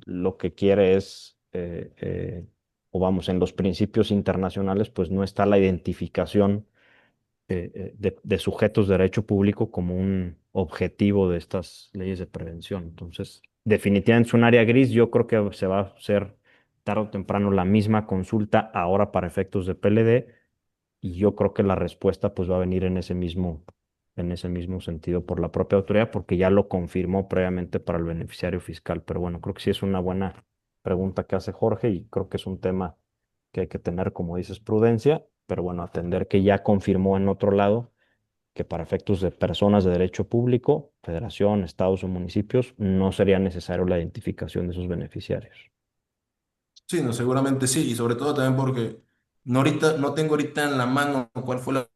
[SPEAKER 2] lo que quiere es, o vamos, en los principios internacionales, pues no está la identificación de sujetos de derecho público como un objetivo de estas leyes de prevención. Entonces, definitivamente es un área gris. Yo creo que se va a hacer tarde o temprano la misma consulta ahora para efectos de PLD, y yo creo que la respuesta pues va a venir en ese mismo sentido por la propia autoridad, porque ya lo confirmó previamente para el beneficiario fiscal. Pero bueno, creo que sí es una buena pregunta que hace Jorge y creo que es un tema que hay que tener, como dices, prudencia, pero bueno, atender que ya confirmó en otro lado que para efectos de personas de derecho público, federación, estados o municipios, no sería necesario la identificación de sus beneficiarios.
[SPEAKER 1] Sí, no, seguramente sí, y sobre todo también porque no tengo ahorita en la mano cuál fue la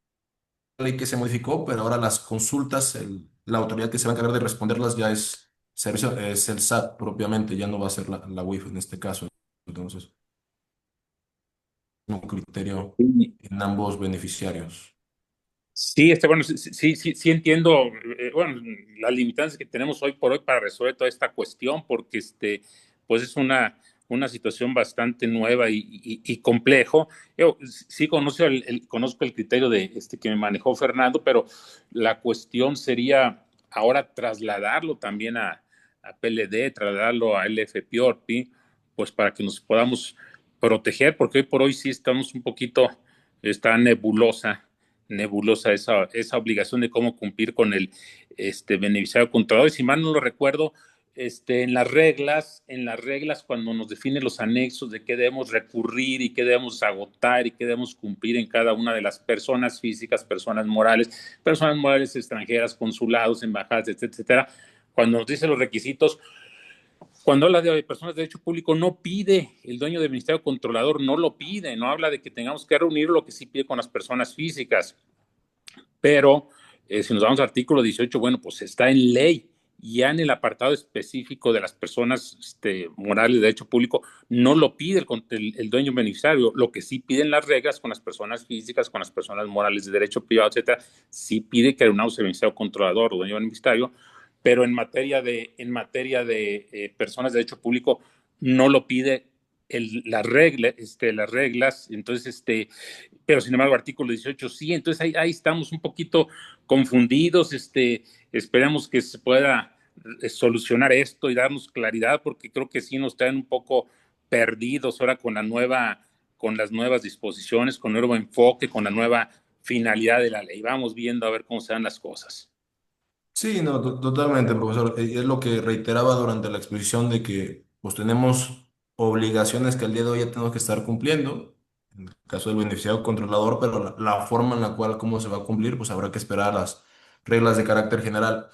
[SPEAKER 1] ley que se modificó, pero ahora las consultas, la autoridad que se va a encargar de responderlas ya es el SAT propiamente, ya no va a ser la UIF en este caso. Entonces, un criterio en ambos beneficiarios.
[SPEAKER 3] Sí, bueno, sí entiendo, bueno, las limitantes que tenemos hoy por hoy para resolver toda esta cuestión, porque pues es una situación bastante nueva y complejo. Yo sí conozco el criterio de que me manejó Fernando, pero la cuestión sería ahora trasladarlo también a PLD, trasladarlo a LFPORPI, pues para que nos podamos proteger, porque hoy por hoy sí estamos un poquito, está nebulosa esa obligación de cómo cumplir con el beneficiario controlador. Y si mal no lo recuerdo, en las reglas, cuando nos definen los anexos de qué debemos recurrir y qué debemos agotar y qué debemos cumplir en cada una de las personas físicas, personas morales extranjeras, consulados, embajadas, etcétera, cuando nos dice los requisitos, cuando habla de personas de derecho público, no pide, el dueño del Ministerio Controlador no lo pide, no habla de que tengamos que reunir lo que sí pide con las personas físicas. Pero si nos vamos al artículo 18, bueno, pues está en ley. Ya en el apartado específico de las personas morales de derecho público, no lo pide el dueño beneficiario. Lo que sí piden las reglas con las personas físicas, con las personas morales de derecho privado, etcétera, sí pide que reunamos el beneficiario controlador o dueño beneficiario, pero en materia de personas de derecho público no lo pide las reglas. Entonces, pero sin embargo, artículo 18 sí. Entonces ahí estamos un poquito confundidos. Esperemos que se pueda solucionar esto y darnos claridad, porque creo que sí nos traen un poco perdidos ahora con las nuevas disposiciones, con el nuevo enfoque, con la nueva finalidad de la ley. Vamos viendo a ver cómo se dan las cosas.
[SPEAKER 1] Sí, no, totalmente, profesor. Es lo que reiteraba durante la exposición de que pues tenemos obligaciones que al día de hoy ya tenemos que estar cumpliendo, en el caso del beneficiario controlador, pero la forma en la cual cómo se va a cumplir, pues habrá que esperar a las reglas de carácter general.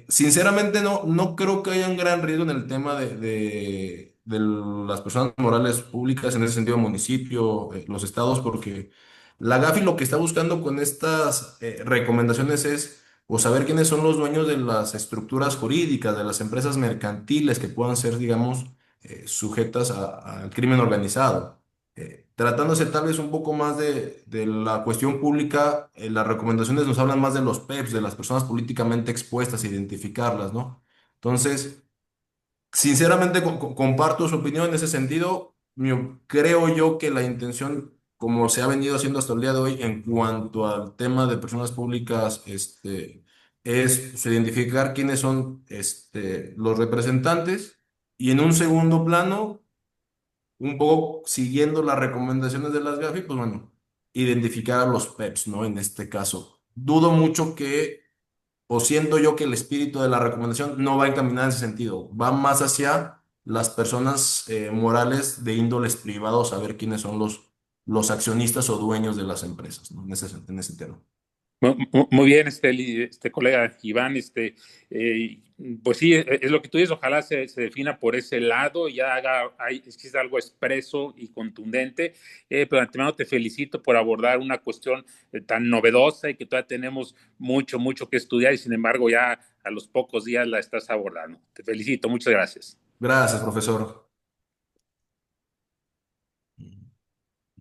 [SPEAKER 1] Sinceramente no creo que haya un gran riesgo en el tema de las personas morales públicas, en ese sentido municipio, los estados, porque la GAFI lo que está buscando con estas recomendaciones es o saber quiénes son los dueños de las estructuras jurídicas, de las empresas mercantiles que puedan ser, digamos, sujetas al crimen organizado. Tratándose tal vez un poco más de la cuestión pública, las recomendaciones nos hablan más de los PEPs, de las personas políticamente expuestas, identificarlas, ¿no? Entonces, sinceramente, comparto su opinión en ese sentido. Creo yo que la intención, como se ha venido haciendo hasta el día de hoy, en cuanto al tema de personas públicas, es pues, identificar quiénes son los representantes y en un segundo plano, un poco siguiendo las recomendaciones de las GAFI, pues bueno, identificar a los PEPs, ¿no? En este caso. Dudo mucho que o siento yo que el espíritu de la recomendación no va encaminado en ese sentido, va más hacia las personas morales de índoles privados, saber quiénes son los accionistas o dueños de las empresas, ¿no? En ese tema.
[SPEAKER 3] Muy bien, colega Iván, eh, pues sí, es lo que tú dices, ojalá se defina por ese lado y ya exista algo expreso y contundente, pero de antemano te felicito por abordar una cuestión tan novedosa y que todavía tenemos mucho que estudiar y sin embargo ya a los pocos días la estás abordando. Te felicito, muchas gracias.
[SPEAKER 1] Gracias, profesor.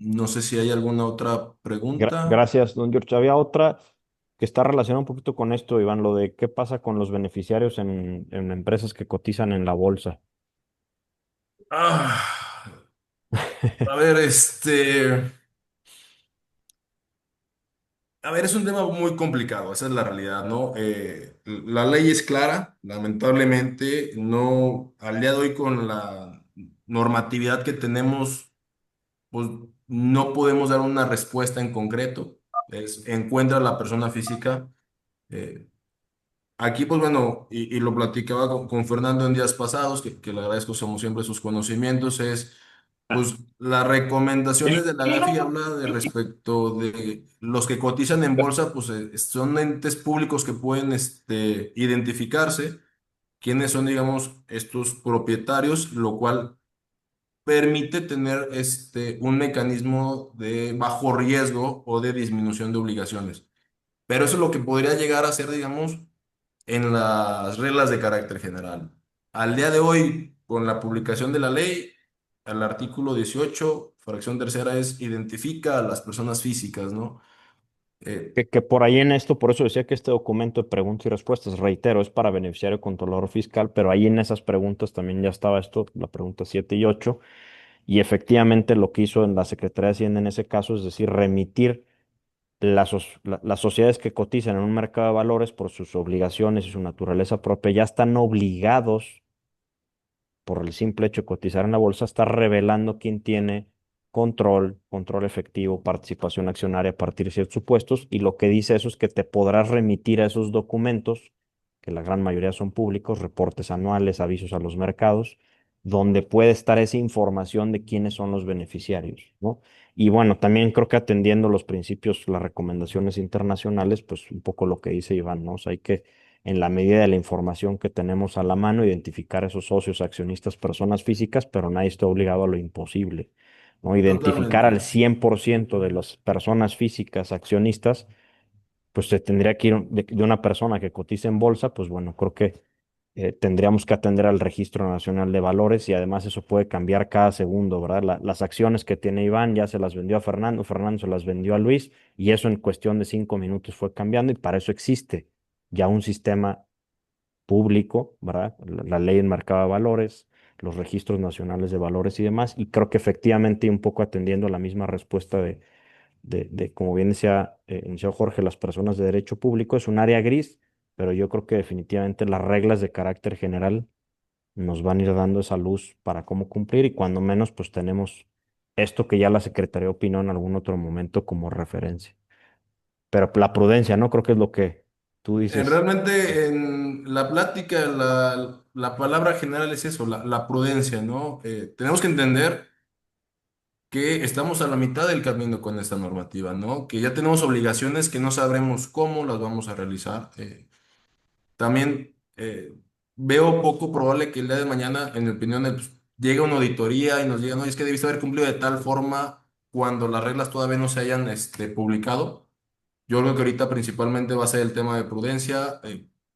[SPEAKER 1] No sé si hay alguna otra pregunta.
[SPEAKER 2] Gracias, don George. Había otra que está relacionada un poquito con esto, Iván, lo de qué pasa con los beneficiarios en empresas que cotizan en la bolsa.
[SPEAKER 1] Ah, a ver, es un tema muy complicado, esa es la realidad, ¿no? La ley es clara, lamentablemente, no, al día de hoy con la normatividad que tenemos, pues no podemos dar una respuesta en concreto. encuentra a la persona física. eh, Aquí, pues bueno, y lo platicaba con Fernando en días pasados, que le agradezco como siempre sus conocimientos, pues las recomendaciones de la GAFI habla de respecto de los que cotizan en bolsa, pues son entes públicos que pueden identificarse quiénes son, digamos, estos propietarios, lo cual permite tener un mecanismo de bajo riesgo o de disminución de obligaciones. Pero eso es lo que podría llegar a ser, digamos, en las reglas de carácter general. Al día de hoy, con la publicación de la ley, el artículo 18 fracción tercera identifica a las personas físicas, ¿no? Eh,
[SPEAKER 2] Que por ahí en esto, por eso decía que este documento de preguntas y respuestas, reitero, es para beneficiario controlador fiscal, pero ahí en esas preguntas también ya estaba esto, la pregunta 7 y 8, y efectivamente lo que hizo en la Secretaría de Hacienda en ese caso es decir, remitir las sociedades que cotizan en un mercado de valores por sus obligaciones y su naturaleza propia, ya están obligados por el simple hecho de cotizar en la bolsa, está revelando quién tiene control efectivo, participación accionaria a partir de ciertos supuestos, y lo que dice eso es que te podrás remitir a esos documentos, que la gran mayoría son públicos, reportes anuales, avisos a los mercados, donde puede estar esa información de quiénes son los beneficiarios, ¿no? Y bueno, también creo que atendiendo los principios, las recomendaciones internacionales, pues un poco lo que dice Iván, ¿no? O sea, hay que en la medida de la información que tenemos a la mano, identificar a esos socios, accionistas, personas físicas, pero nadie está obligado a lo imposible, ¿no? Identificar
[SPEAKER 1] Totalmente.
[SPEAKER 2] al 100% de las personas físicas, accionistas, pues se tendría que ir de una persona que cotice en bolsa, pues bueno, creo que tendríamos que atender al Registro Nacional de Valores y además eso puede cambiar cada segundo, ¿verdad? Las acciones que tiene Iván ya se las vendió a Fernando, Fernando se las vendió a Luis y eso en cuestión de 5 minutos fue cambiando y para eso existe ya un sistema público, ¿verdad? La ley en mercado de valores, los registros nacionales de valores y demás, y creo que efectivamente un poco atendiendo a la misma respuesta de como bien decía, inició Jorge, las personas de derecho público es un área gris, pero yo creo que definitivamente las reglas de carácter general nos van a ir dando esa luz para cómo cumplir y cuando menos pues tenemos esto que ya la Secretaría opinó en algún otro momento como referencia. Pero la prudencia, ¿no? Creo que es lo que tú dices.
[SPEAKER 1] Realmente en la plática, la palabra general es eso, la prudencia, ¿no? Tenemos que entender que estamos a la mitad del camino con esta normativa, ¿no? Que ya tenemos obligaciones que no sabremos cómo las vamos a realizar. También veo poco probable que el día de mañana, en mi opinión, pues, llegue una auditoría y nos diga, no, es que debiste haber cumplido de tal forma cuando las reglas todavía no se hayan publicado. Yo creo que ahorita principalmente va a ser el tema de prudencia.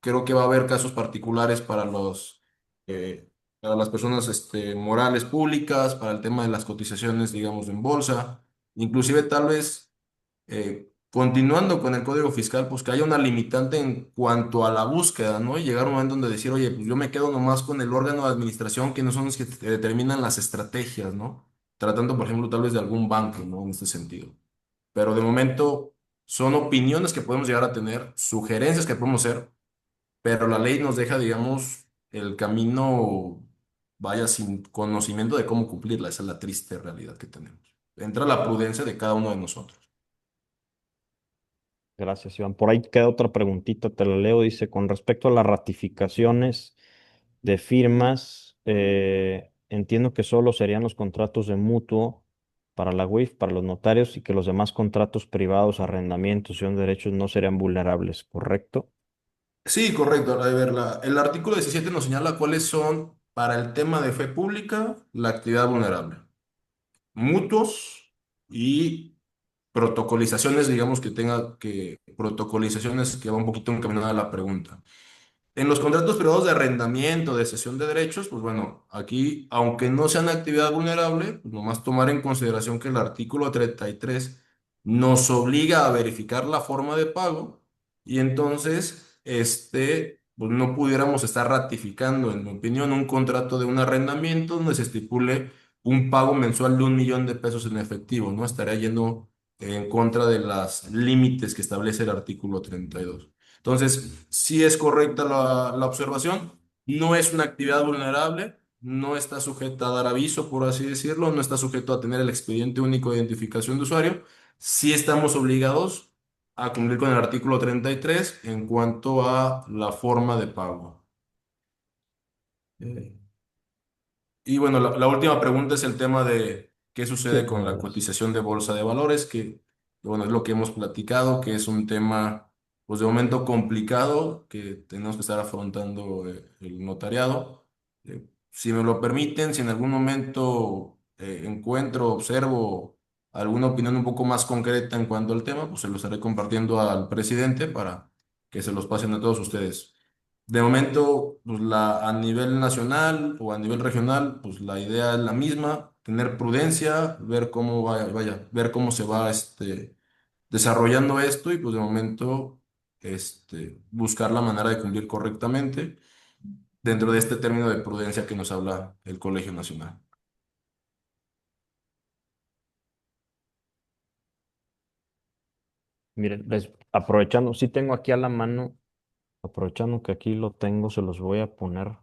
[SPEAKER 1] Creo que va a haber casos particulares eh, para las personas morales públicas, para el tema de las cotizaciones, digamos, en bolsa. Inclusive tal vez, continuando con el código fiscal, pues que haya una limitante en cuanto a la búsqueda, ¿no? Y llegar a un momento donde decir, oye, pues yo me quedo nomás con el órgano de administración que no son los que te determinan las estrategias, ¿no? Tratando, por ejemplo, tal vez de algún banco, ¿no? En este sentido. Pero de momento son opiniones que podemos llegar a tener, sugerencias que podemos hacer, pero la ley nos deja, digamos, el camino, vaya, sin conocimiento de cómo cumplirla. Esa es la triste realidad que tenemos. Entra la prudencia de cada uno de nosotros.
[SPEAKER 2] Gracias, Iván. Por ahí queda otra preguntita, te la leo. Dice, con respecto a las ratificaciones de firmas, entiendo que solo serían los contratos de mutuo para la UIF, para los notarios, y que los demás contratos privados, arrendamientos y de derechos no serían vulnerables, ¿correcto?
[SPEAKER 1] Sí, correcto. A ver, el artículo 17 nos señala cuáles son, para el tema de fe pública, la actividad vulnerable. Mutuos y protocolizaciones, digamos que tenga que, protocolizaciones que va un poquito encaminada a la pregunta. En los contratos privados de arrendamiento, de cesión de derechos, pues bueno, aquí, aunque no sean actividad vulnerable, pues nomás tomar en consideración que el artículo 33 nos obliga a verificar la forma de pago y entonces, pues no pudiéramos estar ratificando, en mi opinión, un contrato de un arrendamiento donde se estipule un pago mensual de 1 millón de pesos en efectivo, ¿no? Estaría yendo en contra de los límites que establece el artículo 32. Entonces, sí es correcta la observación, no es una actividad vulnerable, no está sujeta a dar aviso, por así decirlo, no está sujeto a tener el expediente único de identificación de usuario, sí estamos obligados a cumplir con el artículo 33 en cuanto a la forma de pago. Eh, Y bueno, la última pregunta es el tema de qué
[SPEAKER 2] Sí,
[SPEAKER 1] sucede con
[SPEAKER 2] no,
[SPEAKER 1] la
[SPEAKER 2] gracias.
[SPEAKER 1] cotización de bolsa de valores, que, bueno, es lo que hemos platicado, que es un tema, pues de momento complicado, que tenemos que estar afrontando el notariado. Si me lo permiten, si en algún momento encuentro, observo alguna opinión un poco más concreta en cuanto al tema, pues se lo estaré compartiendo al presidente para que se los pasen a todos ustedes. De momento, pues a nivel nacional o a nivel regional, pues la idea es la misma, tener prudencia, ver cómo ver cómo se va desarrollando esto y pues de momento buscar la manera de cumplir correctamente dentro de este término de prudencia que nos habla el Colegio Nacional.
[SPEAKER 2] Miren, aprovechando, sí tengo aquí a la mano, aprovechando que aquí lo tengo, se los voy a poner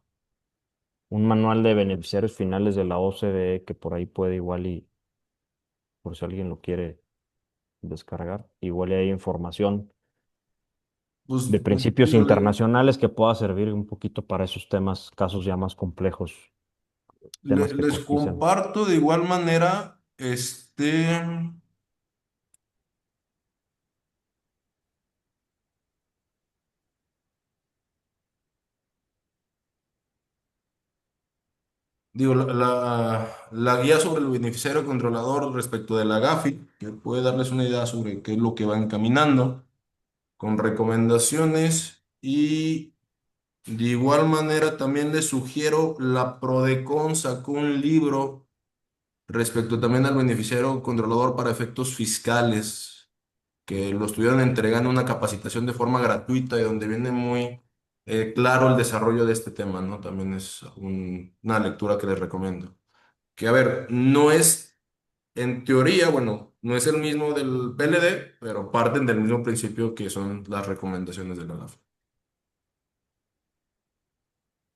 [SPEAKER 2] un manual de beneficiarios finales de la OCDE que por ahí puede igual y por si alguien lo quiere descargar, igual y hay información
[SPEAKER 1] Pues
[SPEAKER 2] de principios
[SPEAKER 1] digo,
[SPEAKER 2] internacionales que pueda servir un poquito para esos temas, casos ya más complejos, temas que
[SPEAKER 1] les
[SPEAKER 2] cotizan.
[SPEAKER 1] comparto de igual manera, digo, la guía sobre el beneficiario controlador respecto de la GAFI, que puede darles una idea sobre qué es lo que va encaminando, con recomendaciones y de igual manera también les sugiero, la Prodecon sacó un libro respecto también al beneficiario controlador para efectos fiscales, que lo estuvieron entregando una capacitación de forma gratuita y donde viene muy claro el desarrollo de este tema, ¿no? También es una lectura que les recomiendo. Que a ver, no es, en teoría, bueno, no es el mismo del PLD, pero parten del mismo principio que son las recomendaciones de la GAF.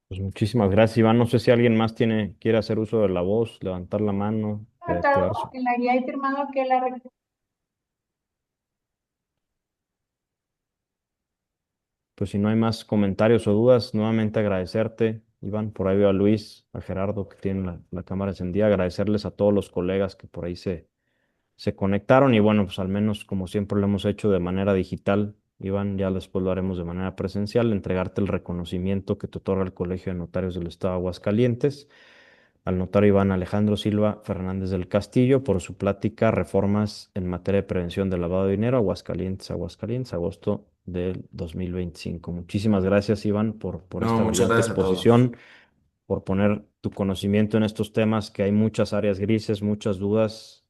[SPEAKER 2] Pues muchísimas gracias, Iván. No sé si alguien más quiere hacer uso de la voz, levantar la mano,
[SPEAKER 4] Claro,
[SPEAKER 2] reactivar su.
[SPEAKER 4] en la guía hay firmado que la
[SPEAKER 2] Pues si no hay más comentarios o dudas, nuevamente agradecerte, Iván. Por ahí veo a Luis, a Gerardo que tienen la cámara encendida. Agradecerles a todos los colegas que por ahí se conectaron y bueno, pues al menos como siempre lo hemos hecho de manera digital, Iván, ya después lo haremos de manera presencial, entregarte el reconocimiento que te otorga el Colegio de Notarios del Estado de Aguascalientes al notario Iván Alejandro Silva Fernández del Castillo por su plática Reformas en materia de prevención del lavado de dinero, Aguascalientes, Aguascalientes, agosto del 2025. Muchísimas gracias, Iván, por
[SPEAKER 1] No,
[SPEAKER 2] esta
[SPEAKER 1] muchas
[SPEAKER 2] brillante
[SPEAKER 1] gracias a todos.
[SPEAKER 2] exposición, por poner tu conocimiento en estos temas, que hay muchas áreas grises, muchas dudas,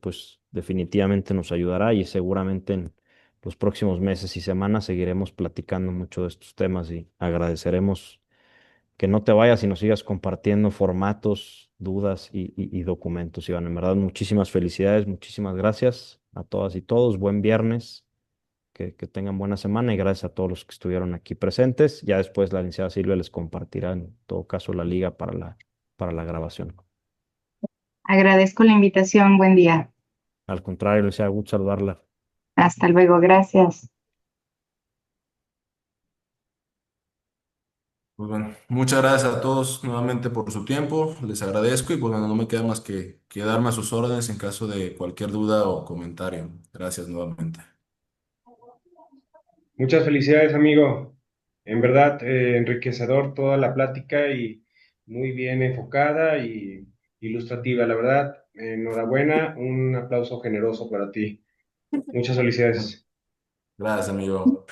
[SPEAKER 2] pues definitivamente nos ayudará y seguramente en los próximos meses y semanas seguiremos platicando mucho de estos temas y agradeceremos que no te vayas y nos sigas compartiendo formatos, dudas y documentos, Iván. En verdad, muchísimas felicidades, muchísimas gracias a todas y todos. Buen viernes, que tengan buena semana y gracias a todos los que estuvieron aquí presentes. Ya después la licenciada Silvia les compartirá en todo caso la liga para la grabación.
[SPEAKER 4] agradezco la invitación. Buen día.
[SPEAKER 2] Al contrario, les da gusto saludarla.
[SPEAKER 4] Hasta luego. Gracias.
[SPEAKER 1] Pues bueno, muchas gracias a todos nuevamente por su tiempo, les agradezco y pues bueno, no me queda más que darme a sus órdenes en caso de cualquier duda o comentario. Gracias nuevamente.
[SPEAKER 5] Muchas felicidades, amigo. En verdad, enriquecedor toda la plática y muy bien enfocada y ilustrativa. La verdad, enhorabuena, un aplauso generoso para ti. Muchas felicidades.
[SPEAKER 1] Gracias, amigo.